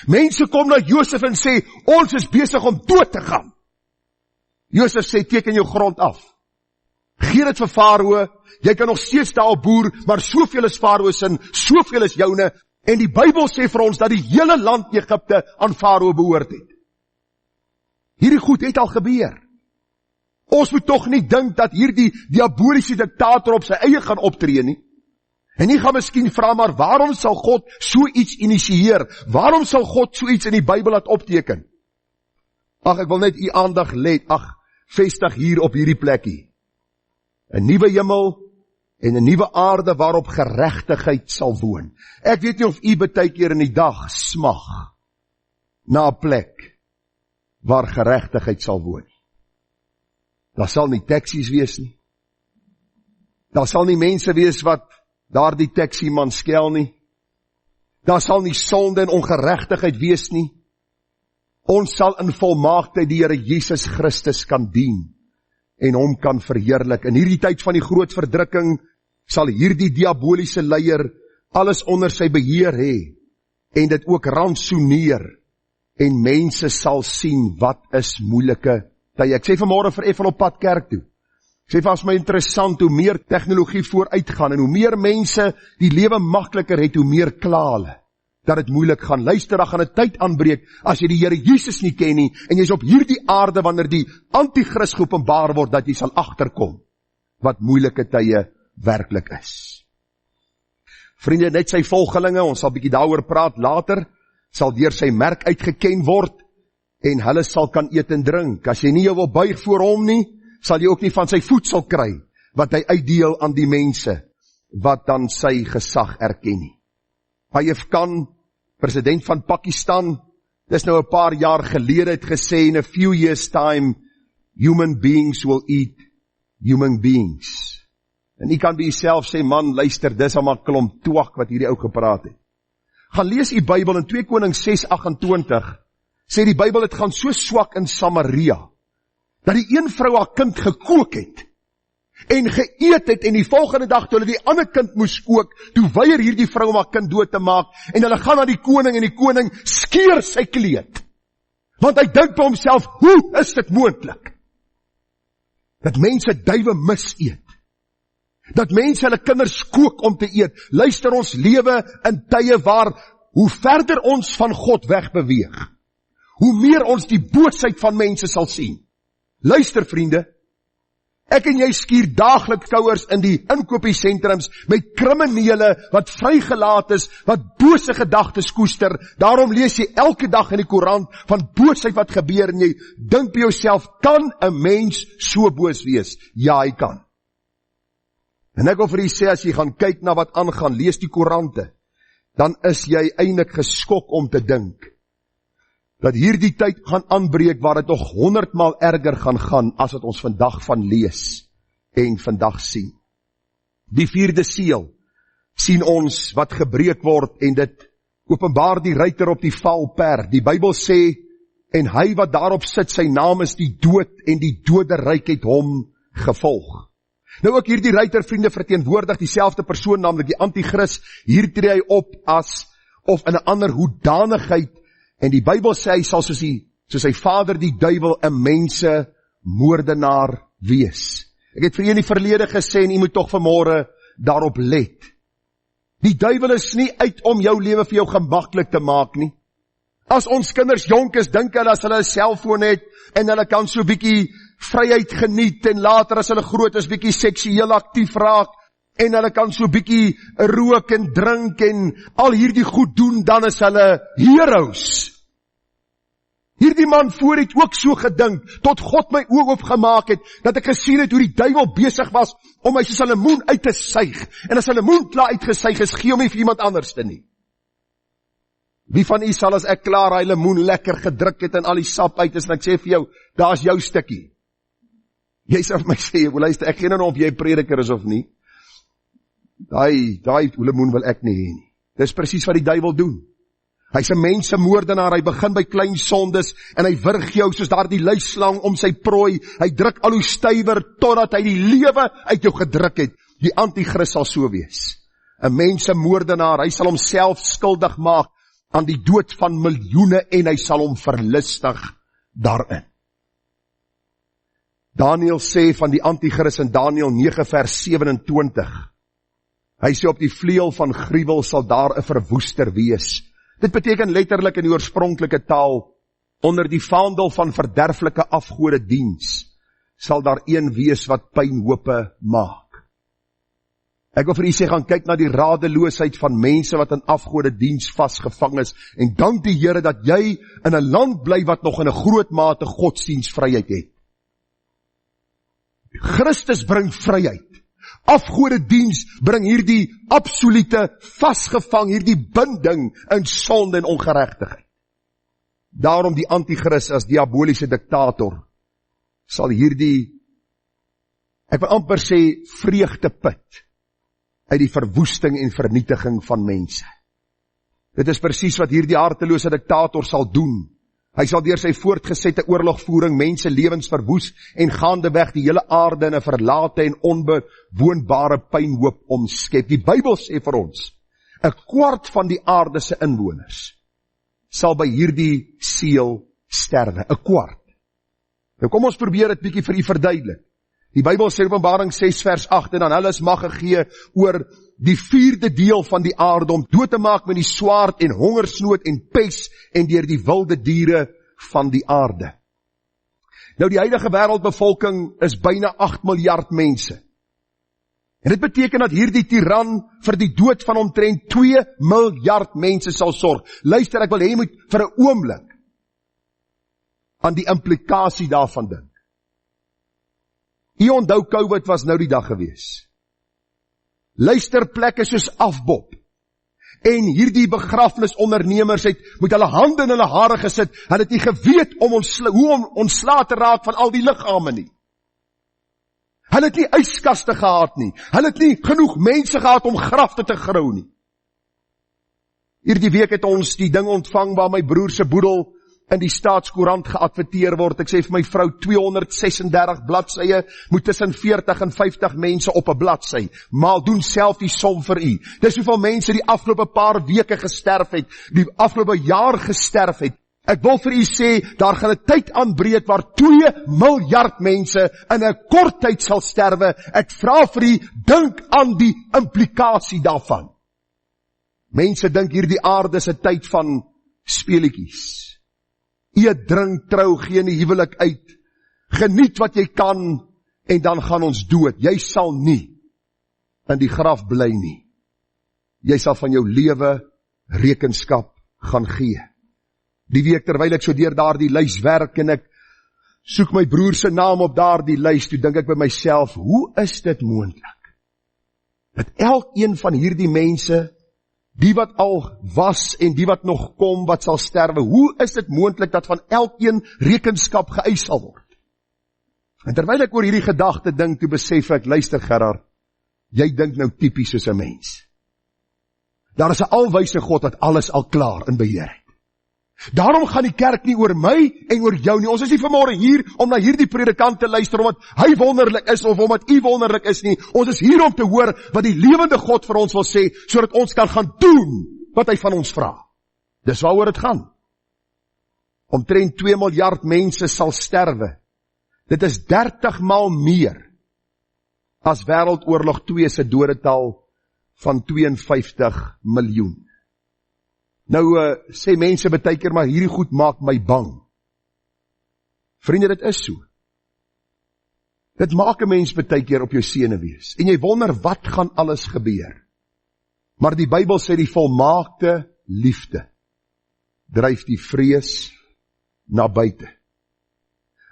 Mense kom na Josef en sê, ons is besig om dood te gaan. Josef sê, teken jou grond af. Gee dit vir Farao, jy kan nog steeds daar boer, maar soveel is Farao sin, soveel is joune. En die Bybel sê vir ons dat die hele land Egipte aan Farao behoort het. Hierdie goed het al gebeur. Ons moet tog nie dink dat hierdie diaboliese diktator op sy eie gaan optree nie. En jy gaan miskien vra, maar waarom sal God so iets initieer? Waarom sal God so iets in die Bybel laat opteken? Ag, ek wil net u aandag vestig hier op hierdie plekkie. 'n Nuwe hemel en 'n nuwe aarde waarop geregtigheid sal woon. Ek weet nie of u baie keer in die dag smag na 'n plek waar geregtigheid sal woon. Daar sal nie taksies wees nie. Daar sal nie mense wees wat daardie taxi man skel nie. Daar sal nie sonde en ongeregtigheid wees nie. Ons sal in volmaaktheid die Here Jesus Christus kan dien en hom kan verheerlik. In hierdie tyd van die groot verdrukking sal hierdie diaboliese leier alles onder sy beheer hê en dit ook rantsoeneer en mense sal sien wat is moeilike tye. Ek sê vanmôre vir Effel op pad kerk toe. Ek sê vir my interessant hoe meer tegnologie vooruitgaan en hoe meer mense die lewe makliker het, hoe meer kla hulle dat dit moeilik gaan. Luister, daar gaan 'n tyd aanbreek as jy die Here Jesus nie ken nie en jy's op hierdie aarde wanneer die anti-kris geopenbaar word dat jy sal agterkom wat moeilike tye werklik is. Vriende, net sy volgelinge, ons sal bietjie daaroor praat later, sal deur sy merk uitgeken word en hulle sal kan eet en drink. As jy nie jou wil buig voor hom nie, sal jy ook nie van sy voedsel kry wat hy uitdeel aan die mense wat dan sy gesag erken nie. Ayub Khan, president van Pakistan, dis nou 'n paar jaar gelede het gesê, in a few years time, human beings will eat human beings. En jy kan by jouself sê, man, luister, dis al maar klomp twak wat hierdie ou gepraat het. Gaan lees die Bybel in 2 Konings 6:28, sê die Bybel het gaan so swak in Samaria, dat die een vrou haar kind gekook het, en geëet het, en die volgende dag toe hulle die ander kind moes kook, toe weier hierdie vrou om haar kind dood te maak, en hulle gaan na die koning, en die koning skeer sy kleed, want hy dink by homself, hoe is dit moontlik, dat mense duiwe miseet, dat mense hulle kinders kook om te eet. Luister, ons lewe in tye waar, hoe verder ons van God wegbeweeg, hoe meer ons die boosheid van mense sal sien. Luister vriende, ek en jy skuur daagliks kouers in die inkopiesentrums met kriminele wat vrygelaat is, wat bose gedagtes koester. Daarom lees jy elke dag in die koerant van boosheid wat gebeur en jy dink by jouself, kan 'n mens so boos wees? Ja, hy kan. En ek wil vir u sê, as jy gaan kyk na wat aangaan, lees die koerante, dan is jy eintlik geskok om te dink, dat hierdie tyd gaan aanbreek, waar dit nog 100 maal erger gaan, as wat ons vandag van lees, en vandag sien. Die 4de seël, sien ons wat gebreek word, en dit openbaar die ruiter op die valperd. Die Bybel sê, en hy wat daarop sit, sy naam is die dood, en die doderyk het hom gevolg. Nou ook hierdie ruiter, vriende, verteenwoordig dieselfde persoon, namelijk die antichrist. Hier tree hy op as, of in 'n ander hoedanigheid, en die Bybel sê, hy sal soos sy vader die duiwel 'n mensemoordenaar wees. Ek het vir u in die verlede gesê, en u moet tog vanmôre daarop let. Die duiwel is nie uit om jou lewe vir jou gemaklik te maak nie. As ons kinders jonk is, dink hulle as hulle 'n selfoon het, en hulle kan so bietjie vryheid geniet, en later as hulle groot is, bietjie seksueel aktief raak, en hulle kan so bietjie rook en drink, en al hierdie goed doen, dan is hulle heroes. Hierdie man voor het ook so gedink, tot God my oog opgemaak het, dat ek gesien het hoe die duiwel besig was, om my soos 'n lemoen uit te suig, en as 'n lemoen klaar uitgesuig is, gee hom nie vir iemand anders te nie. Wie van u sal as ek klaar hy lemoen lekker gedruk het, en al die sap uit is, en ek sê vir jou, daar is jou stukkie. Jy sal vir my sê, luister, ek gee nou of jy prediker is of nie, daai lemoen wil ek nie hê nie. Dis presies wat die duiwel doen. Hy is 'n mensemoordenaar, hy begin by klein sondes, en hy wurg jou soos daardie luislang om sy prooi, hy druk al hoe stywer, totdat hy die lewe uit jou gedruk het. Die antichrist sal so wees. 'n Mensemoordenaar, hy sal homself skuldig maak aan die dood van miljoene, en hy sal hom verlustig daarin. Daniel sê van die antichrist in Daniel 9 vers 27, hy sê op die vleuel van gruwel sal daar 'n verwoester wees. Dit beteken letterlik in die oorspronklike taal, onder die vaandel van verderflike afgodediens, sal daar een wees wat pynhope maak. Ek wil vir u sê, gaan kyk na die radeloosheid van mense wat in afgodediens vasgevang is, en dank die Here dat jy in 'n land bly wat nog in 'n groot mate godsdienstvryheid het. Christus bring vryheid. Afgodediens bring hierdie absolute vasgevang, hierdie binding in sonde en ongeregtigheid. Daarom die antichrist as diaboliese diktator sal hierdie, ek wil amper sê, vreugde put uit die verwoesting en vernietiging van mense. Dit is presies wat hierdie hartelose diktator sal doen. Hy sal deur sy voortgesette oorlogvoering mense lewens verwoes en gaandeweg die hele aarde in 'n verlate en onbewoonbare pynhoop omskep. Die Bybel sê vir ons, 1/4 van die aarde se inwoners sal by hierdie seël sterwe. 1/4. Nou kom ons probeer dit bietjie vir u verduidelik. Die Bybel sê Openbaring 6 vers 8, en aan hulle is mag gegee oor die 4de deel van die aarde om dood te maak met die swaard en hongersnood en pes en deur die wilde diere van die aarde. Nou die huidige wêreldbevolking is byna 8 miljard mense. En dit beteken dat hierdie tiran vir die dood van omtrent 2 miljard mense sal sorg. Luister, ek wil hê jy moet vir 'n oomblik aan die implikasie daarvan dink. U onthou COVID was nou die dag gewees. Luister, plekke soos Afbop en hierdie begrafnisondernemers het met hulle hande in hulle hare gesit, hulle het nie geweet hoe om ontslae te raak van al die liggame nie. Hulle het nie yskaste gehad nie, hulle het nie genoeg mense gehad om grafte te grou nie. Hierdie week het ons die ding ontvang waar my broer se boedel in die Staatskoerant geadverteer word. Ek sê vir my vrou, 236 bladsye, moet tussen 40 en 50 mense op 'n bladsy. Maar doen self die som vir u. Dis hoeveel mense die afgelope paar weke gesterf het, die afgelope jaar gesterf het. Ek wil vir u sê, daar gaan 'n tyd aanbreek waar 2 miljard mense in 'n kort tyd sal sterwe. Ek vra vir u, dink aan die implikasie daarvan. Mense dink hierdie aarde is 'n tyd van speletjies. Eet, drink, trou, gee nie huwelik uit. Geniet wat jy kan, en dan gaan ons dood. Jy sal nie in die graf bly nie. Jy sal van jou lewe rekenskap gaan gee. Die week terwyl ek so deur daardie lys werk, en ek soek my broer se naam op daardie lys, toe dink ek by myself, hoe is dit moontlik? dat elkeen van hierdie mense, die wat al was en die wat nog kom, wat sal sterwe, hoe is dit moontlik dat van elkeen rekenskap geëis sal word? En terwyl ek oor hierdie gedagte dink, toe besef ek, luister Gerard, jy dink nou typies soos 'n mens. Daar is 'n alwyse God wat alles al klaar in beheer het. Daarom gaan die kerk nie oor my en oor jou nie. Ons is nie vanmôre hier om na hierdie predikant te luister omdat hy wonderlik is of omdat u wonderlik is nie. Ons is hier om te hoor wat die lewende God vir ons wil sê, sodat ons kan gaan doen wat hy van ons vra. Dis waaroor dit gaan. Omtrent 2 miljard mense sal sterwe. Dit is 30 maal meer as Wêreldoorlog 2 se dodetal van 52 miljoen. Nou sê mense baie keer, maar hierdie goed maak my bang. Vriende, dit is so. Dit maak 'n mens baie keer op jou senuwees. En jy wonder, wat gaan alles gebeur? Maar die Bybel sê die volmaakte liefde dryf die vrees na buite.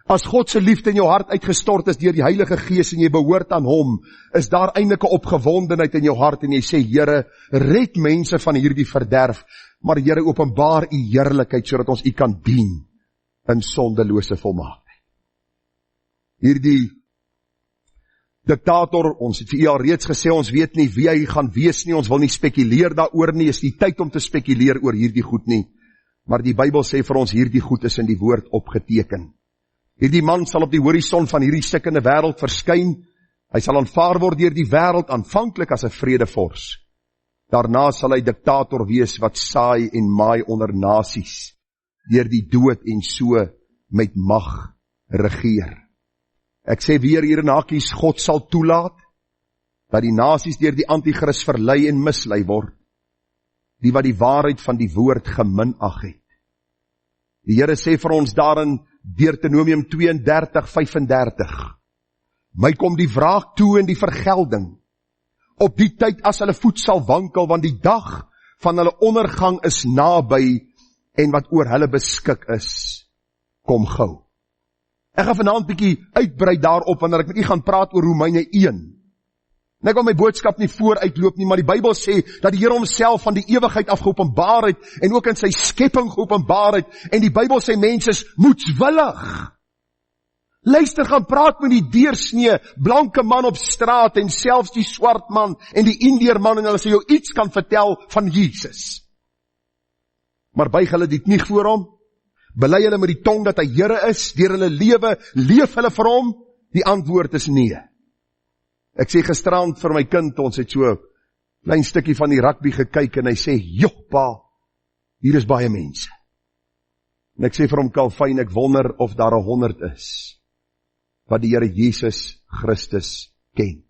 As God se liefde in jou hart uitgestort is deur die Heilige Gees en jy behoort aan hom, is daar eintlik 'n opgewondenheid in jou hart en jy sê, Here, red mense van hierdie verderf, maar Here, openbaar u heerlikheid sodat ons u kan dien in sondelose volmaaktheid. Hierdie diktator, ons het vir u al reeds gesê, ons weet nie wie hy gaan wees nie, ons wil nie spekuleer daaroor nie, is nie tyd om te spekuleer oor hierdie goed nie, maar die Bybel sê vir ons, hierdie goed is in die woord opgeteken. Hierdie man sal op die horison van hierdie sikkende wêreld verskyn. Hy sal aanvaar word deur die wêreld aanvanklik as 'n vredevors. Daarna sal hy diktator wees wat saai en maai onder nasies, deur die dood en so met mag regeer. Ek sê weer hier in hakies, God sal toelaat dat die nasies deur die anti-kris verlei en mislei word, die wat die waarheid van die woord geminag het. Die Here sê vir ons daarin Deuteronomium 32:35, my kom die wraak toe en die vergelding, op die tyd as hulle voet sal wankel, want die dag van hulle ondergang is naby, en wat oor hulle beskik is, kom gou. Ek gaan vanaand bietjie uitbrei daarop, wanneer ek met u gaan praat oor Romeine 1. En ek wil my boodskap nie vooruitloop nie, maar die Bybel sê, dat die Here homself van die ewigheid af geopenbaar het, en ook in sy skepping geopenbaar het, en die Bybel sê, mens is moedswillig. Luister, gaan praat met die deursnee, blanke man op straat, en selfs die swart man, en die Indiër man, en hulle sê jou iets kan vertel van Jesus. Maar buig hulle die knie voor hom, bely hulle met die tong dat hy Here is, deur hulle lewe, leef hulle vir hom, die antwoord is nee. Ek sê gisterand vir my kind, ons het so 'n klein stukkie van die rugby gekyk, en hy sê, joh pa, hier is baie mense. En ek sê vir hom, Kalfyn, ek wonder of daar 100 is, wat die Here Jesus Christus ken.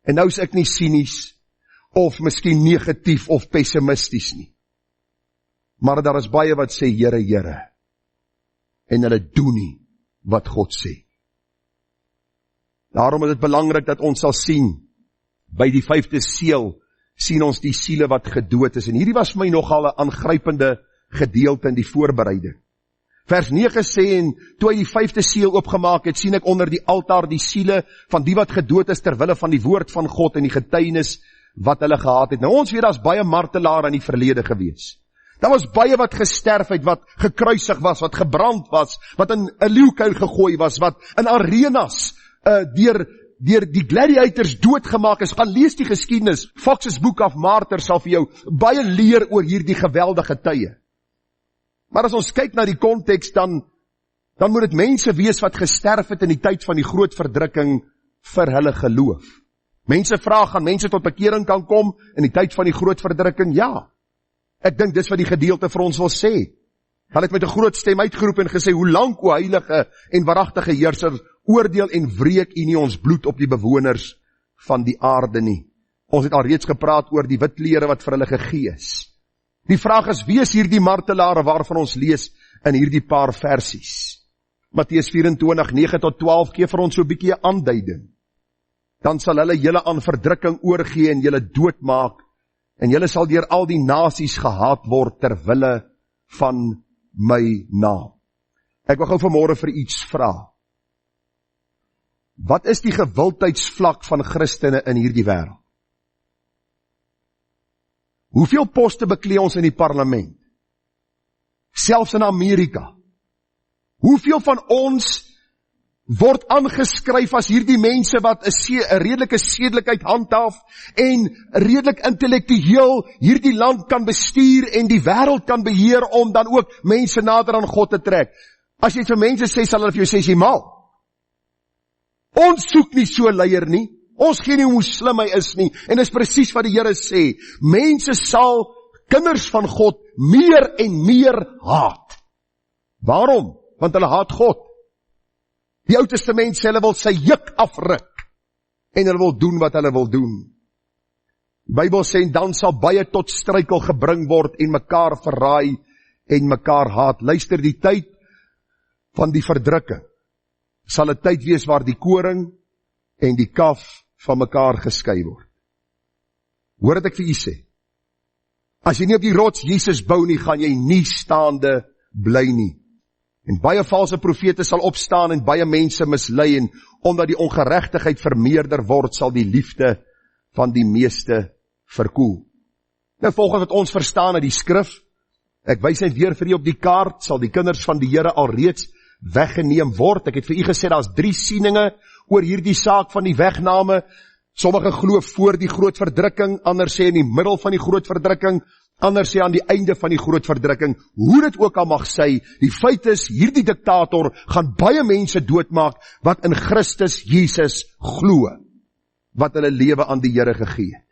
En nou is ek nie sinies, of miskien negatief of pessimisties nie. Maar daar is baie wat sê, Here, Here, en hulle doen nie wat God sê. Daarom is dit belangrik dat ons sal sien, by die 5de seël, sien ons die siele wat gedood is. En hierdie was vir my nogal 'n aangrypende gedeelte in die voorbereiding. Vers 9 sê, en toe hy die 5de seël oopgemaak het, sien ek onder die altaar die siele van die wat gedood is, terwille van die woord van God en die getuienis wat hulle gehad het. Nou ons weet, daar's baie martelare in die verlede gewees. Daar was baie wat gesterf het, wat gekruisig was, wat gebrand was, wat in 'n leeukuil gegooi was, wat in arenas deur die gladiators doodgemaak is. Gaan lees die geskiedenis. Fox's Book of Martyrs sal vir jou baie leer oor hierdie geweldige tye. Maar as ons kyk na die konteks, dan moet dit mense wees wat gesterf het in die tyd van die groot verdrukking vir hulle geloof. Mense vra, gaan mense tot bekering kan kom in die tyd van die groot verdrukking? Ja. Ek dink dis wat die gedeelte vir ons wil sê. Hulle het met 'n groot stem uitgeroep en gesê, hoe lank, o heilige en waaragtige heerser, oordeel en wreek u nie ons bloed op die bewoners van die aarde nie. Ons het al reeds gepraat oor die wit klere wat vir hulle gegee is. Die vraag is, wie is hierdie martelare waarvan ons lees in hierdie paar versies? Matteus 24, 9-12 gee vir ons so 'n bietjie 'n aanduiding. Dan sal hulle julle aan verdrukking oorgee en julle doodmaak, en julle sal deur al die nasies gehaat word ter wille van my naam. Ek wil gou vanmôre vir iets vra. Wat is die gewildheidsvlak van Christene in hierdie wêreld? Hoeveel poste beklee ons in die parlement? Selfs in Amerika. Hoeveel van ons word aangeskryf as hierdie mense wat 'n redelike sedelikheid handhaaf en redelik intellektueel hierdie land kan bestuur en die wêreld kan beheer om dan ook mense nader aan God te trek. As jy vir mense sê, sal hulle vir jou sê, jy mal. Ons soek nie so leier nie. Ons gee nie hoe slim hy is nie. En dis presies wat die Here sê. Mense sal kinders van God meer en meer haat. Waarom? Want hulle haat God. Die Ou Testament sê hulle wil sy juk afruk en hulle wil doen wat hulle wil doen. Die Bybel sê en dan sal baie tot struikel gebring word en mekaar verraai en mekaar haat. Luister, die tyd van die verdrukking sal 'n tyd wees waar die koring en die kaf van mekaar geskei word. Hoor wat ek vir u sê. As jy nie op die rots Jesus bou nie, gaan jy nie staande bly nie. En baie valse profete sal opstaan en baie mense mislei en omdat die ongeregtigheid vermeerder word, sal die liefde van die meeste verkoel. Nou volgens wat ons verstaan uit die skrif, ek wys net weer vir u op die kaart, sal die kinders van die Here alreeds weggeneem word. Ek het vir u gesê, daar's 3 sieninge oor hierdie saak van die wegname. Sommige glo voor die groot verdrukking, ander sê in die middel van die groot verdrukking, ander sê aan die einde van die groot verdrukking. Hoe dit ook al mag sê, die feit is, hierdie diktator gaan baie mense doodmaak wat in Christus Jesus glo, wat hulle lewe aan die Here gegee het.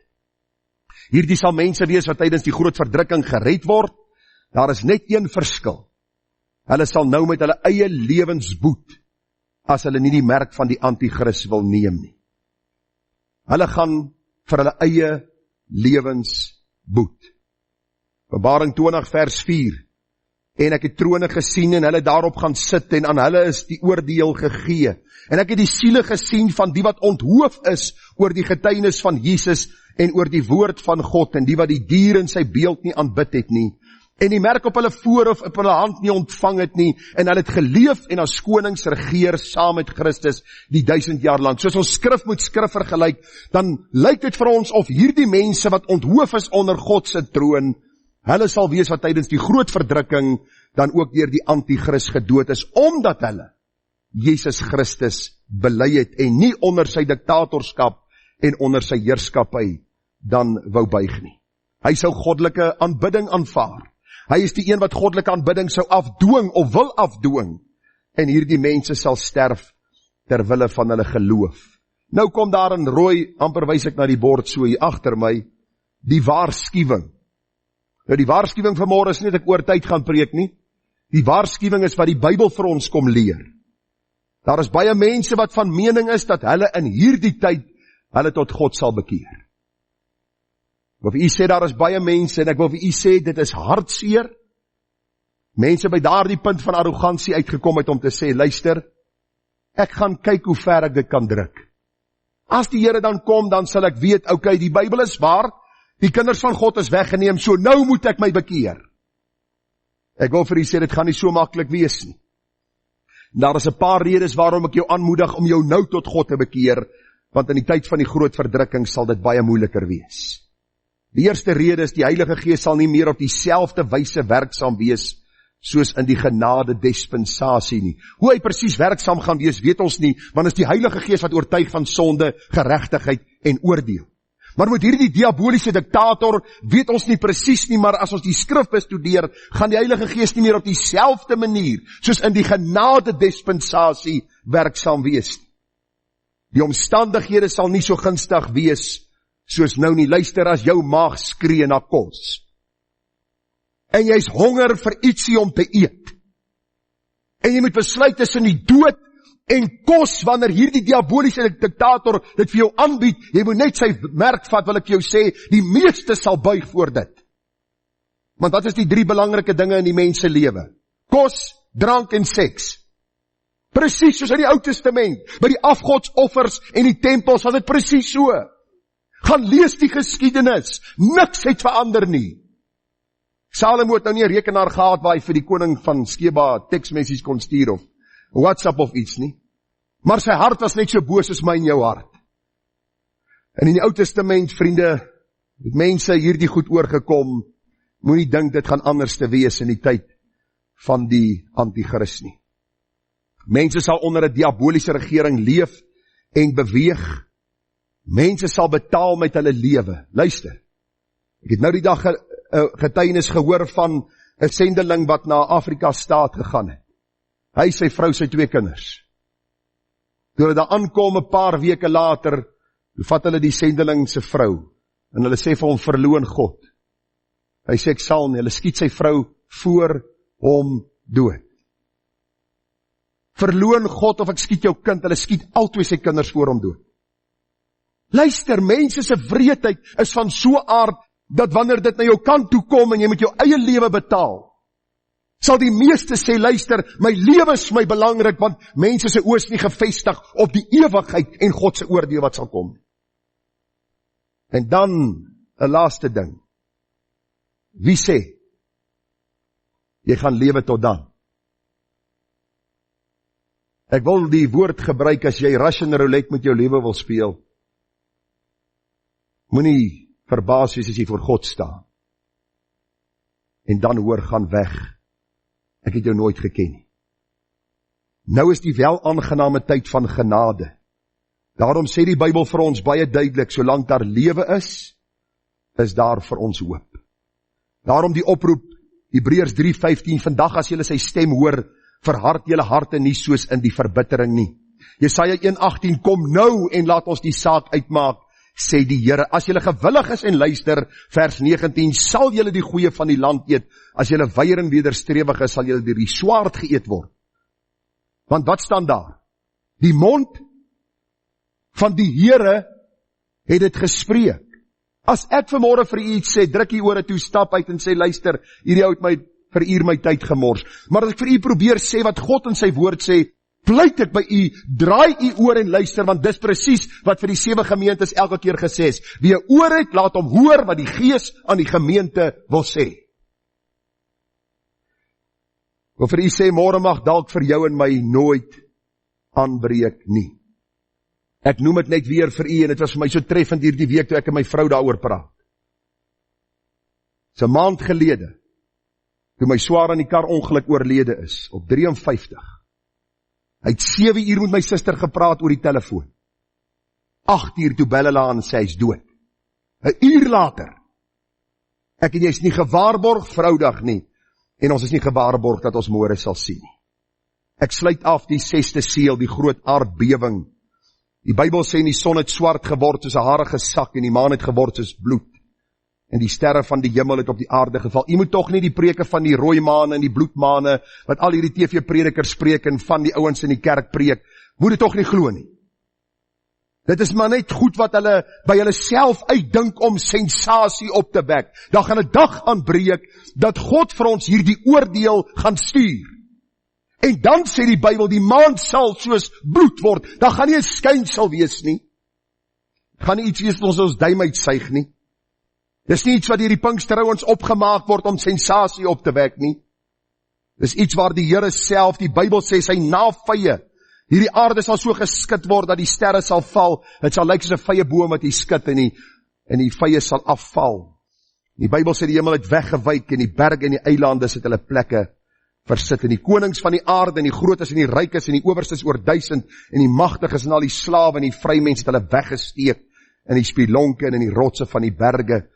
Hierdie sal mense wees wat tydens die groot verdrukking gered word. Daar is net een verskil. Hulle sal nou met hulle eie lewens boet, as hulle nie die merk van die anti-kris wil neem nie. Hulle gaan vir hulle eie lewens boet. Openbaring 20 vers 4. En ek het trone gesien en hulle daarop gaan sit en aan hulle is die oordeel gegee. En ek het die siele gesien van die wat onthoof is oor die getuienis van Jesus en oor die woord van God en die wat die dier in sy beeld nie aanbid het nie. En die merk op hulle voorhoof op hulle hand nie ontvang het nie, en hulle het geleef en as konings regeer saam met Christus die 1000 jaar lang. Soos ons skrif met skrif vergelyk, dan lyk dit vir ons of hierdie mense wat onthoof is onder God se troon, hulle sal wees wat tydens die groot verdrukking dan ook deur die anti-kris gedood is, omdat hulle Jesus Christus bely het en nie onder sy diktatorskap en onder sy heerskappy dan wou buig nie. Hy sou goddelike aanbidding aanvaar. Hy is die een wat goddelike aanbidding sou afdwing of wil afdwing. En hierdie mense sal sterf ter wille van hulle geloof. Nou kom daar in rooi, amper wys ek na die bord so hier agter my, die waarskuwing. Nou die waarskuwing vanmôre is nie dat ek oor tyd gaan preek nie. Die waarskuwing is wat die Bybel vir ons kom leer. Daar is baie mense wat van mening is dat hulle in hierdie tyd hulle tot God sal bekeer. Ek wil vir u sê daar is baie mense en ek wil vir u sê dit is hartseer. Mense by daardie punt van arrogansie uitgekom het om te sê, luister, ek gaan kyk hoe ver ek dit kan druk. As die Here dan kom, dan sal ek weet, okay, die Bybel is waar, die kinders van God is weggeneem, so nou moet ek my bekeer. Ek wil vir u sê, dit gaan nie so maklik wees nie. Daar is 'n paar redes waarom ek jou aanmoedig om jou nou tot God te bekeer, want in die tyd van die groot verdrukking sal dit baie moeiliker wees. Die eerste rede is, die Heilige Gees sal nie meer op dieselfde wyse werksaam wees, soos in die genade dispensasie nie. Hoe hy presies werksaam gaan wees, weet ons nie, want is die Heilige Gees wat oortuig van sonde, geregtigheid en oordeel. Maar met hierdie diaboliese diktator, weet ons nie presies nie, maar as ons die skrif bestudeer, gaan die Heilige Gees nie meer op dieselfde manier, soos in die genade dispensasie werksaam wees. Die omstandighede sal nie so gunstig wees, soos nou nie. Luister, as jou maag skree na kos, en jy is honger vir ietsie om te eet, en jy moet besluit tussen die dood en kos, wanneer hierdie diaboliese diktator dit vir jou aanbied, jy moet net sy merk vat, wil ek jou sê, die meeste sal buig voor dit. Want wat is die 3 belangrike dinge in die mense lewe? Kos, drank en seks. Presies soos in die Ou Testament, by die afgodsoffers en die tempels, was dit presies so. Gaan lees die geskiedenis, niks het verander nie. Salomo het nou nie 'n rekenaar gehad waar hy vir die koning van Skeba teksmessies kon stuur of WhatsApp of iets nie. Maar sy hart was net so boos as my en jou hart. En in die Ou Testament, vriende, Het mense hierdie goed oorgekom, moenie dink dit gaan anders te wees in die tyd van die antichrist nie. Mense sal onder 'n diaboliese regering leef en beweeg. Mense sal betaal met hulle lewe. Luister, ek het nou die dag getuienis gehoor van 'n sendeling wat na Afrika staat gegaan het. Hy, sy vrou, sy 2 kinders. Toe hulle daar aankom 'n paar weke later, vat hulle die sendeling se vrou, en hulle sê vir hom, verloon God. Hy sê, ek sal nie, hulle skiet sy vrou voor hom dood. Verloon God of ek skiet jou kind, hulle skiet albei sy kinders voor hom dood. Luister, mense se wreedheid is van so aard, dat wanneer dit na jou kant toe kom, en jy met jou eie lewe betaal, sal die meeste sê, luister, my lewe is my belangrik, want mense se oë is nie gefestig op die ewigheid en God se oordeel wat sal kom. En dan, 'n laaste ding. Wie sê, jy gaan lewe tot dan? Ek wil die woord gebruik, as jy Russian roulette met jou lewe wil speel, moenie verbaas wees as jy voor God staan. En dan hoor, gaan weg. Ek het jou nooit geken nie. Nou is die wel aangename tyd van genade. Daarom sê die Bybel vir ons baie duidelik, solank daar lewe is daar vir ons hoop. Daarom die oproep, Hebreërs 3:15, vandag as julle sy stem hoor, verhard julle harte nie soos in die verbittering nie. Jesaja 1:18, kom nou en laat ons die saak uitmaak, sê die Here, as julle gewillig is en luister, vers 19, sal julle die goeie van die land eet, as julle weier en wederstrewig is, sal julle deur die swaard geëet word. Want wat staan daar? Die mond van die Here het dit gespreek. As ek vanmôre vir u iets sê, druk u ore toe, stap uit en sê, luister, hierdie ou het my vir uur my tyd gemors. Maar as ek vir u probeer sê wat God in sy woord sê, pleit ek by u, draai u oor en luister, want dis presies wat vir die 7 gemeentes elke keer gesê is. Wie 'n oor het, laat hom hoor wat die Gees aan die gemeente wil sê. Ek wil vir u sê, môre mag dalk vir jou en my nooit aanbreek nie. Ek noem dit net weer vir u, en dit was vir my so treffend hierdie week, toe ek en my vrou daaroor praat. Dis 'n maand gelede, toe my swaar aan die kar ongeluk oorlede is, op 53. Hy het 7 uur met my suster gepraat oor die telefoon. 8 uur toe bel hulle aan en sê, hy is dood. 'n uur later, ek en jy is nie gewaarborg vroudag nie, en ons is nie gewaarborg dat ons môre sal sien nie. Ek sluit af die 6de seël, die groot aardbewing. Die Bybel sê, die son het swart geword soos 'n harige sak, en die maan het geword soos bloed. En die sterre van die hemel het op die aarde geval. Jy moet tog nie die preke van die rooi maane en die bloedmaane, wat al hierdie TV-predikers spreek en van die ouens in die kerk preek, moet dit tog nie glo nie. Dit is maar net goed wat hulle by hulle self uitdink om sensasie op te wek. Daar gaan 'n dag aanbreek dat God vir ons hierdie oordeel gaan stuur. En dan sê die Bybel, die maan sal soos bloed word. Daar gaan nie 'n skynsel wees nie. Gaan nie iets wees wat ons duim uitsuig nie. Dis nie iets wat deur die Pinksterhouers opgemaak word om sensasie op te wek nie. Dis iets waar die Here self, die Bybel sê, sy navye, hierdie aarde sal so geskit word dat die sterre sal val. Dit sal lyk soos 'n vye boom wat hy skit en die vye sal afval. Die Bybel sê die hemel het weggewyk en die berge en die eilande het hulle plekke versit. En die konings van die aarde en die grootes en die rykes en die owerstes oor 1000 en die magtiges en al die slawe en die vrymense het hulle weggesteek in die spilonke en in die rotse van die berge.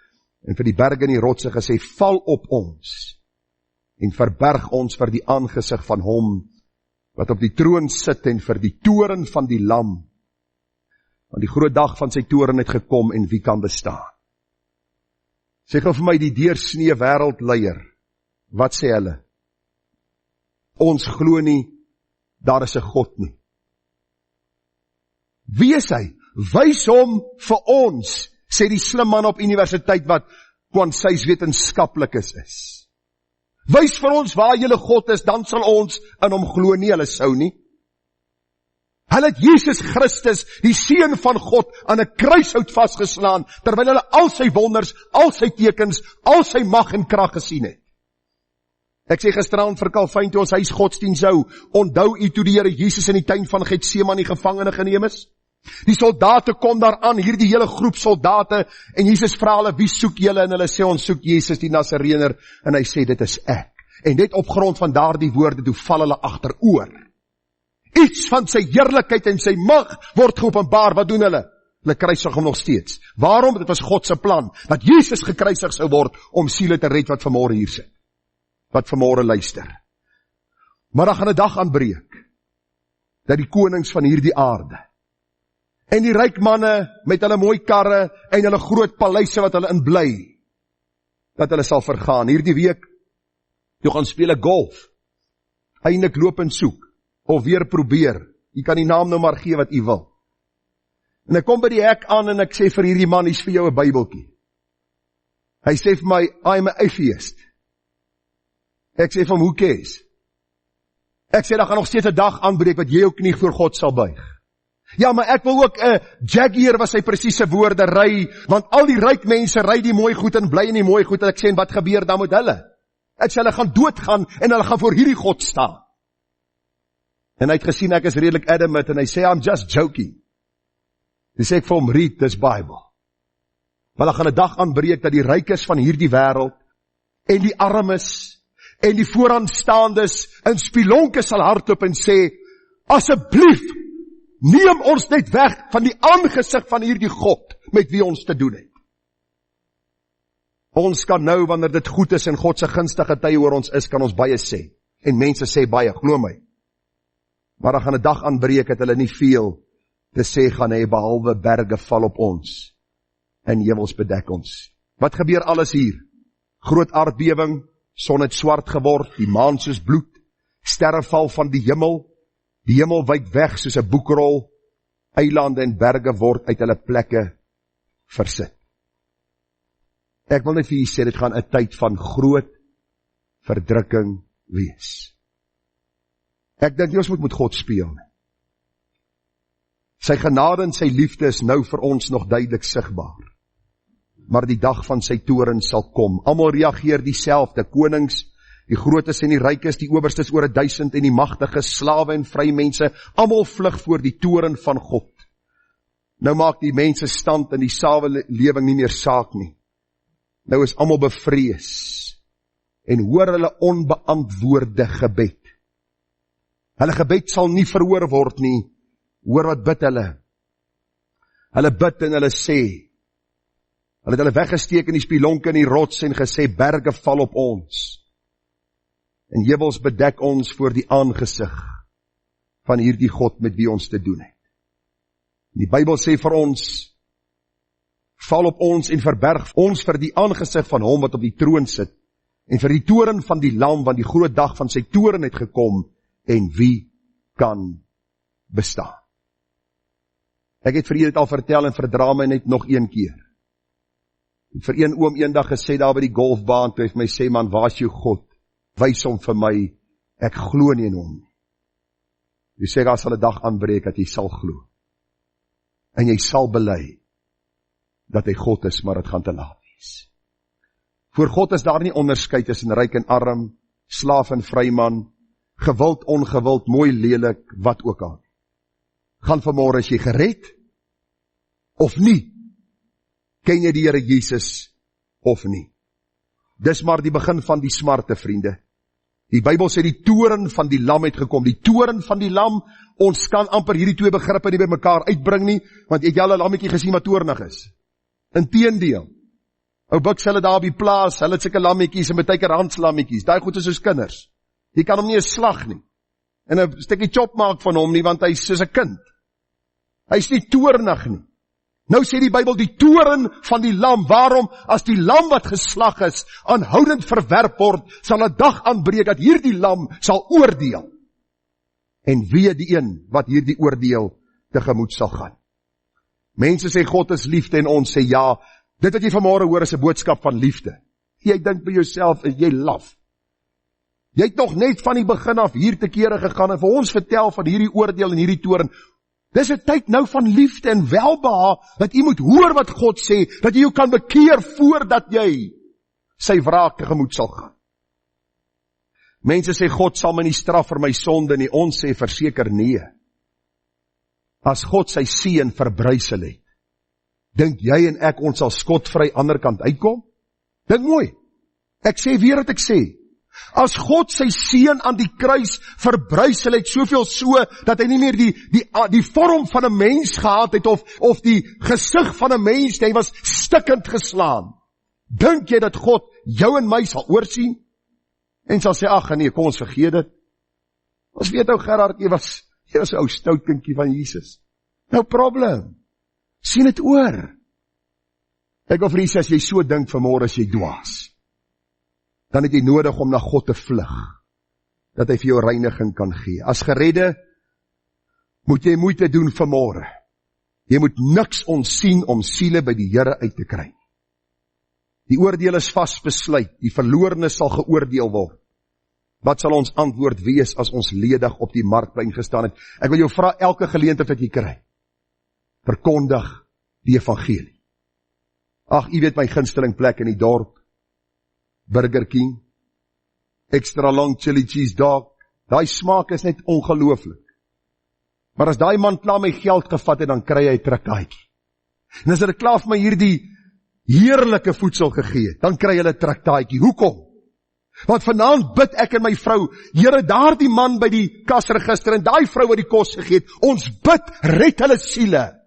En vir die berge en die rotse gesê, val op ons en verberg ons vir die aangesig van hom wat op die troon sit en vir die toren van die lam. Want die groot dag van sy toren het gekom en wie kan bestaan? Sê gou vir my die deursnee wêreldleier, wat sê hulle? Ons glo nie, daar is 'n God nie. Wie is hy? Wys hom vir ons, sê die slim man op universiteit wat kwansies wetenskaplikes is. Wys vir ons waar julle God is, dan sal ons in hom glo. Nie, hulle sou nie. Hulle het Jesus Christus, die Seun van God, aan 'n kruishout vasgeslaan, terwyl hulle al sy wonders, al sy tekens, al sy mag en krag gesien het. Ek sê gisteraan vir Calvin toe ons huis godsdiens hou, onthou u toe die Here Jesus in die tuin van Getsemane gevangene geneem is? Die soldate kom daar aan, hierdie hele groep soldate, en Jesus vra hulle, wie soek julle? En hulle sê, ons soek Jesus die Nasarener, en hy sê, dit is ek. En net op grond van daardie woorde, toe val hulle agteroor. Iets van sy heerlikheid en sy mag word geopenbaar, wat doen hulle? Hulle kruisig hom nog steeds. Waarom? Dit was God se plan, dat Jesus gekruisig sou word, om siele te red wat vanmôre hier sit. Wat vanmôre luister. Maar dan gaan 'n dag aanbreek, dat die konings van hierdie aarde, en die ryk manne met hulle mooi karre, en hulle groot paleise wat hulle in bly, dat hulle sal vergaan. Hierdie week, toe gaan speel ek golf, eindelik loop en soek, of weer probeer, jy kan die naam nou maar gee wat jy wil. En ek kom by die hek aan, en ek sê vir hierdie man, hier's vir jou 'n Bybeltjie. Hy sê vir my, I'm an atheist. Ek sê vir hom, who cares? Ek sê, daar gaan nog steeds 'n dag aanbreek, wat jy jou knie voor God sal buig. Ja, maar ek wil ook 'n Jaguar, was sy presiese woorde, ry, want al die ryk mense ry die mooi goed en bly in die mooi goed, en ek sê, en wat gebeur dan met hulle? Ek sê, hulle gaan doodgaan, en hulle gaan voor hierdie God staan. En hy het gesien, ek is redelik adamant, en hy sê, I'm just joking. Hy sê ek vir hom, read this Bible. Want dan gaan 'n dag aanbreek, dat die rykes van hierdie wêreld, en die armes, en die vooraanstaandes, in spilonke sal hardloop en sê, asseblief, neem ons net weg van die aangesig van hierdie God, met wie ons te doen het. Ons kan nou, wanneer dit goed is, en God se gunstige tye oor ons is, kan ons baie sê. En mense sê baie, glo my. Maar dan gaan 'n dag aanbreek, het hulle nie veel te sê gaan hê, behalwe berge val op ons, en hemels bedek ons. Wat gebeur alles hier? Groot aardbewing, son het swart geword, die maan soos bloed, sterre val van die hemel wyk weg soos 'n boekrol, eilande en berge word uit hulle plekke versit. Ek wil net vir julle sê, dit gaan 'n tyd van groot verdrukking wees. Ek dink nie ons moet met God speel. Sy genade en sy liefde is nou vir ons nog duidelik sigbaar. Maar die dag van sy toorn sal kom. Almal reageer dieselfde, konings, die grootes en die rykes, die owerstes oor 1000 en die magtiges, slawe en vry mense, almal vlug voor die toorn van God. Nou maak die mense stand in die samelewing nie meer saak nie. Nou is almal bevrees en hoor hulle onbeantwoorde gebed. Hulle gebed sal nie verhoor word nie. Hoor wat bid hulle. Hulle bid en hulle sê, hulle het hulle weggesteek in die spilonke en die rots en gesê, berge val op ons. En heuwels bedek ons voor die aangesig van hierdie God met wie ons te doen het. Die Bybel sê vir ons, val op ons en verberg ons vir die aangesig van hom wat op die troon sit, en vir die toorn van die lam, want die groot dag van sy toorn het gekom, en wie kan bestaan? Ek het vir julle dit al vertel en verdra my net nog een keer. Ek vir een oom eendag gesê daar by die golfbaan, toe het my sê, man, waar is jou God? Wys hom vir my, ek glo nie in hom. Jy sê, daar sal 'n dag aanbreek, dat jy sal glo. En jy sal bely, dat hy God is, maar het gaan te laat wees. Voor God is daar nie onderskeid tussen ryk en arm, slaaf en vryman, gewild, ongewild, mooi, lelik, wat ook al. Gaan vanmôre, as jy gered, of nie, ken jy die Here Jesus, of nie. Dis maar die begin van die smarte, vriende. Die Bybel sê die toorn van die lam het gekom. Die toorn van die lam, ons kan amper hierdie twee begrippe nie by mekaar uitbring nie, want het jy al 'n lammetjie gesien wat toornig is? Inteendeel. Ou Buks hulle daar op die plaas, hulle het sulke lammetjies en baie keer handslammetjies. Daai goed is soos kinders. Jy kan hom nie 'n slag nie. En 'n stukkie chop maak van hom nie, want hy is soos 'n kind. Hy is nie toornig nie. Nou sê die Bybel die toorn van die lam. Waarom? As die lam wat geslag is, aanhoudend verwerp word, sal 'n dag aanbreek dat hierdie lam sal oordeel. En wie die een wat hierdie oordeel tegemoet sal gaan. Mense sê God is liefde en ons sê ja. Dit wat jy vanmôre hoor is 'n boodskap van liefde. Jy dink by jouself, is jy laf. Jy het nog net van die begin af hier te kere gegaan en vir ons vertel van hierdie oordeel en hierdie toorn. Dis 'n tyd nou van liefde en welbehae, dat jy moet hoor wat God sê, dat jy jou kan bekeer voordat jy sy wraak tegemoet sal gaan. Mense sê God sal my nie straf vir my sonde nie, ons sê verseker nee. as God sy seun verbrysel het, dink jy en ek ons sal skotvry ander kant uitkom? Dink mooi. Ek sê weer wat ek sê. As God sy seun aan die kruis verbrysel het, soveel so, dat hy nie meer die vorm van 'n mens gehad het, of die gesig van 'n mens, hy was stikkend geslaan. Dink jy dat God jou en my sal oorsien? En sal sê, ag nee, kom ons vergeet dit. Ons weet ou Gerard, jy was 'n ou stout kindjie van Jesus. No problem. Sien dit oor. Ek wil vir jy sê, as jy so dink vanmôre, as jy dwaas, dan het jy nodig om na God te vlug, dat hy vir jou reiniging kan gee. As geredde, moet jy moeite doen vanmôre. Jy moet niks ontsien om siele by die Here uit te kry. Die oordeel is vasbesluit, die verlorene sal geoordeel word. Wat sal ons antwoord wees as ons ledig op die markplein gestaan het? Ek wil jou vra, elke geleentheid wat jy kry, verkondig die evangelie. Ag, jy weet my gunsteling plek in die dorp, Burger King, extra long chili cheese dog, daai smaak is net ongelooflik. Maar as daai man klaar my geld gevat het, dan kry hy 'n traktaatjie. En as hy klaar vir my hierdie heerlike voedsel gegee het, dan kry hy 'n traktaatjie. Hoekom? Want vanaand bid ek en my vrou, Here, daardie man by die kasregister en daai vrou wat die kos gegee het, ons bid, red hulle siele.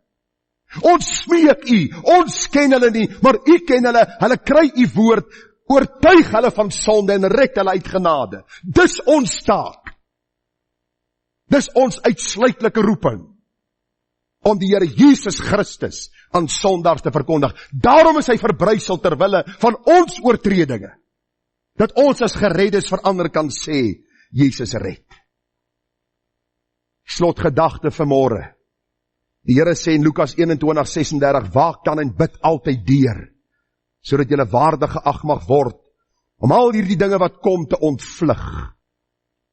Ons smeek u, ons ken hulle nie, maar u ken hulle kry u woord, oortuig hulle van sonde en red hulle uit genade. Dis ons taak. Dis ons uitsluitlike roeping, om die Here Jesus Christus aan sondaars te verkondig. Daarom is hy verbrysel ter wille van ons oortredinge, dat ons as gereddes vir ander kan sê, Jesus red. Slotgedagte vanmôre. Die Here sê in Lukas 21:36, waak dan en bid altyd deur, sodat julle waardig geag mag word, om al hierdie dinge wat kom te ontvlug,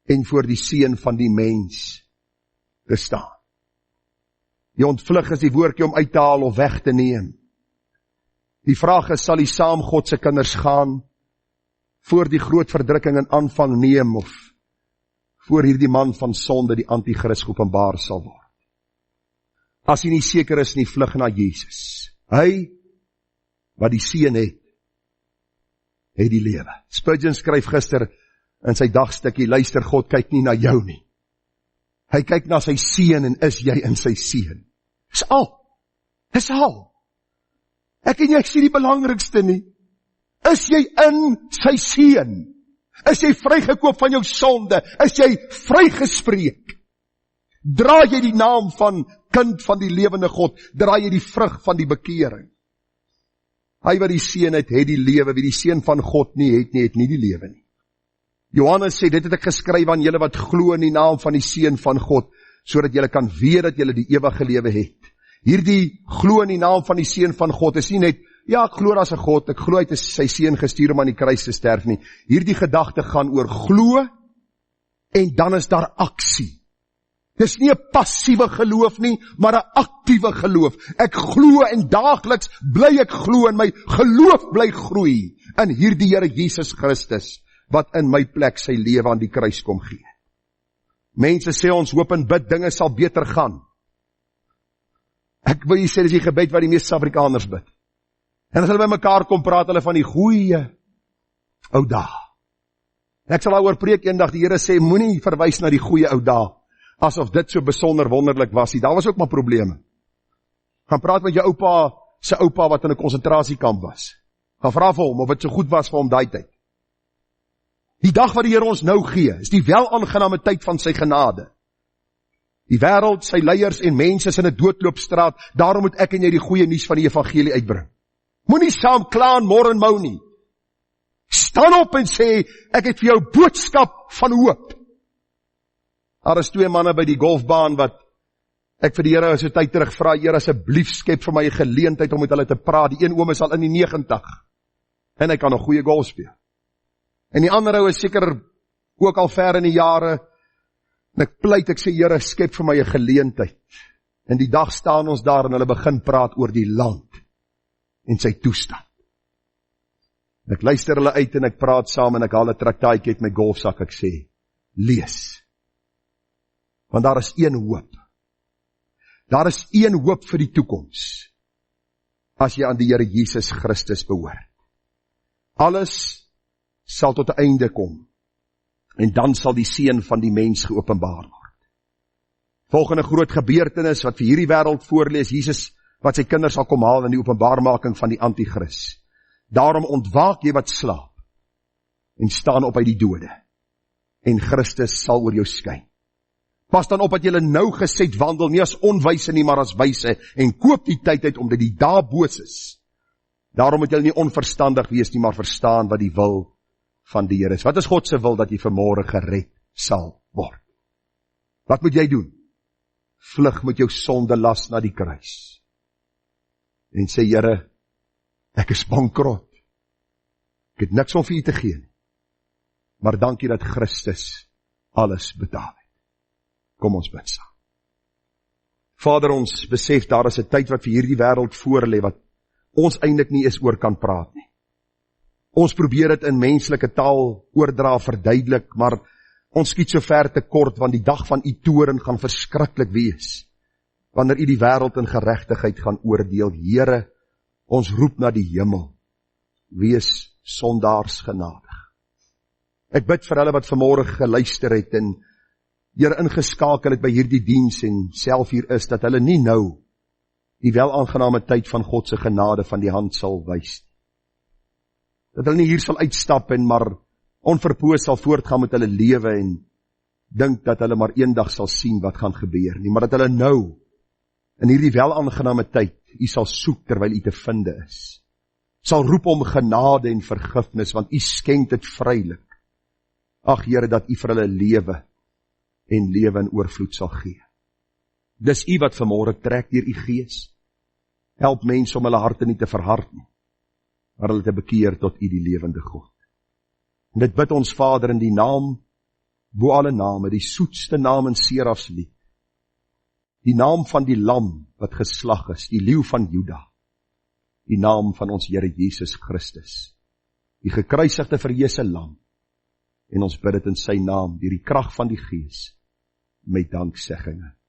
en voor die seun van die mens te staan. Die ontvlug is die woordjie om uit te haal of weg te neem. Die vraag is, sal jy saam God se kinders gaan, voor die groot verdrukking in aanvang neem, of voor hierdie man van sonde, die antichrist, openbaar sal word? As jy nie seker is nie, vlug na Jesus. Hy, wat die seun het die lewe. Spurgeon skryf gister in sy dagstukkie, luister, God kyk nie na jou nie. Hy kyk na sy seun en is jy in sy seun. Dis al. Ek en jy sien die belangrikste nie. Is jy in sy seun? Is jy vrygekoop van jou sonde? Is jy vrygespreek? Dra jy die naam van kind van die lewende God? Dra jy die vrug van die bekering? Hy wat die seun het die lewe, wie die seun van God nie het nie die lewe nie. Johannes sê, dit het ek geskryf aan julle wat glo in die naam van die seun van God, sodat julle kan weet dat julle die ewige lewe het. Hierdie glo in die naam van die seun van God is nie net, ja, ek glo as 'n God, ek glo hy het sy seun gestuur om aan die kruis te sterf nie. Hierdie gedagte gaan oor glo, en dan is daar aksie. Dis nie 'n passiewe geloof nie, maar 'n aktiewe geloof. Ek glo en daagliks bly ek glo en my geloof bly groei in hierdie Here Jesus Christus, wat in my plek sy lewe aan die kruis kom gee. Mense sê ons hoop en bid, dinge sal beter gaan. Ek wil jy sê, dis die gebed wat die meeste Afrikaners bid. En as hulle by mekaar kom, praat hulle van die goeie ou dae. Ek sal daaroor preek eendag, die Here sê, moenie verwys na die goeie ou dae, asof dit so besonder wonderlik was nie. Daar was ook maar probleme. Gaan praat met jou oupa, sy oupa wat in 'n konsentrasiekamp was. Gaan vra vir hom of dit so goed was vir hom daai tyd. Die dag wat die Here ons nou gee, is die welaangename tyd van sy genade. Die wêreld, sy leiers en mense is in 'n doodloopstraat, daarom moet ek en jy die goeie nuus van die evangelie uitbring. Moenie saam kla en mor en mou nie. Staan op en sê, ek het vir jou boodskap van hoop. Daar is 2 manne by die golfbaan wat ek vir die Here so tyd terug vra, Here, asseblief skep vir my 'n geleentheid om met hulle te praat. Die een oom is al in die 90 en hy kan 'n goeie golf speel. En die ander ou is seker ook al ver in die jare, en ek pleit, ek sê, Here, skep vir my 'n geleentheid. En die dag staan ons daar en hulle begin praat oor die land en sy toestand. Ek luister hulle uit en ek praat saam en ek haal 'n traktaatjie uit my golfsak, ek sê, lees. Want daar is een hoop. Daar is een hoop vir die toekoms, as jy aan die Here Jesus Christus behoort. Alles sal tot 'n einde kom, en dan sal die seun van die mens geopenbaar word. Volgende groot gebeurtenis wat vir hierdie wêreld voorlees, Jesus wat sy kinders sal kom haal in die openbaarmaking van die Antichrist. Daarom ontwaak jy wat slaap, en staan op uit die dode, en Christus sal oor jou skyn. Pas dan op dat julle nou gesed wandel, nie as onwyse nie, maar as wyse, en koop die tyd uit, omdat die dae boos is. Daarom moet julle nie onverstandig wees nie, maar verstaan wat die wil van die Here is. Wat is God se wil? Dat jy vanmôre gered sal word. Wat moet jy doen? Vlug met jou sondelas na die kruis. En sê, Here, ek is bankrot. Ek het niks om vir u te gee nie. Maar dankie dat Christus alles betaal het. Kom ons bid saam. Vader, ons besef daar is 'n tyd wat vir hierdie wêreld voorlê, wat ons eintlik nie eens oor kan praat nie. Ons probeer dit in menslike taal oordra, verduidelik, maar ons skiet so ver te kort, want die dag van u toorn gaan verskriklik wees, wanneer u die wêreld in geregtigheid gaan oordeel. Here, ons roep na die hemel, wees sondaars genadig. Ek bid vir hulle wat vanmôre geluister het, en Here ingeskakel het by hierdie diens, en self hier is, dat hulle nie nou die welaangename tyd van God se genade van die hand sal wys. Dat hulle nie hier sal uitstap en maar onverpoos sal voortgaan met hulle lewe en dink dat hulle maar eendag sal sien wat gaan gebeur nie, maar dat hulle nou in hierdie welaangename tyd u sal soek terwyl u te vind is. Sal roep om genade en vergifnis, want u skenk dit vrylik. Ag Here, dat u vir hulle lewe en lewe in oorvloed sal gee. Dis u wat vanmôre trek deur u Gees. Help mense om hulle harte nie te verhard nie, maar hulle te bekeer tot u die lewende God. En dit bid ons Vader in die naam, bo alle name, die soetste naam in Serafs lied. Die naam van die lam wat geslag is, die leeu van Juda. Die naam van ons Here Jesus Christus, die gekruisigde verheerse lam. En ons bid dit in sy naam, deur die krag van die Gees, met dankseggings.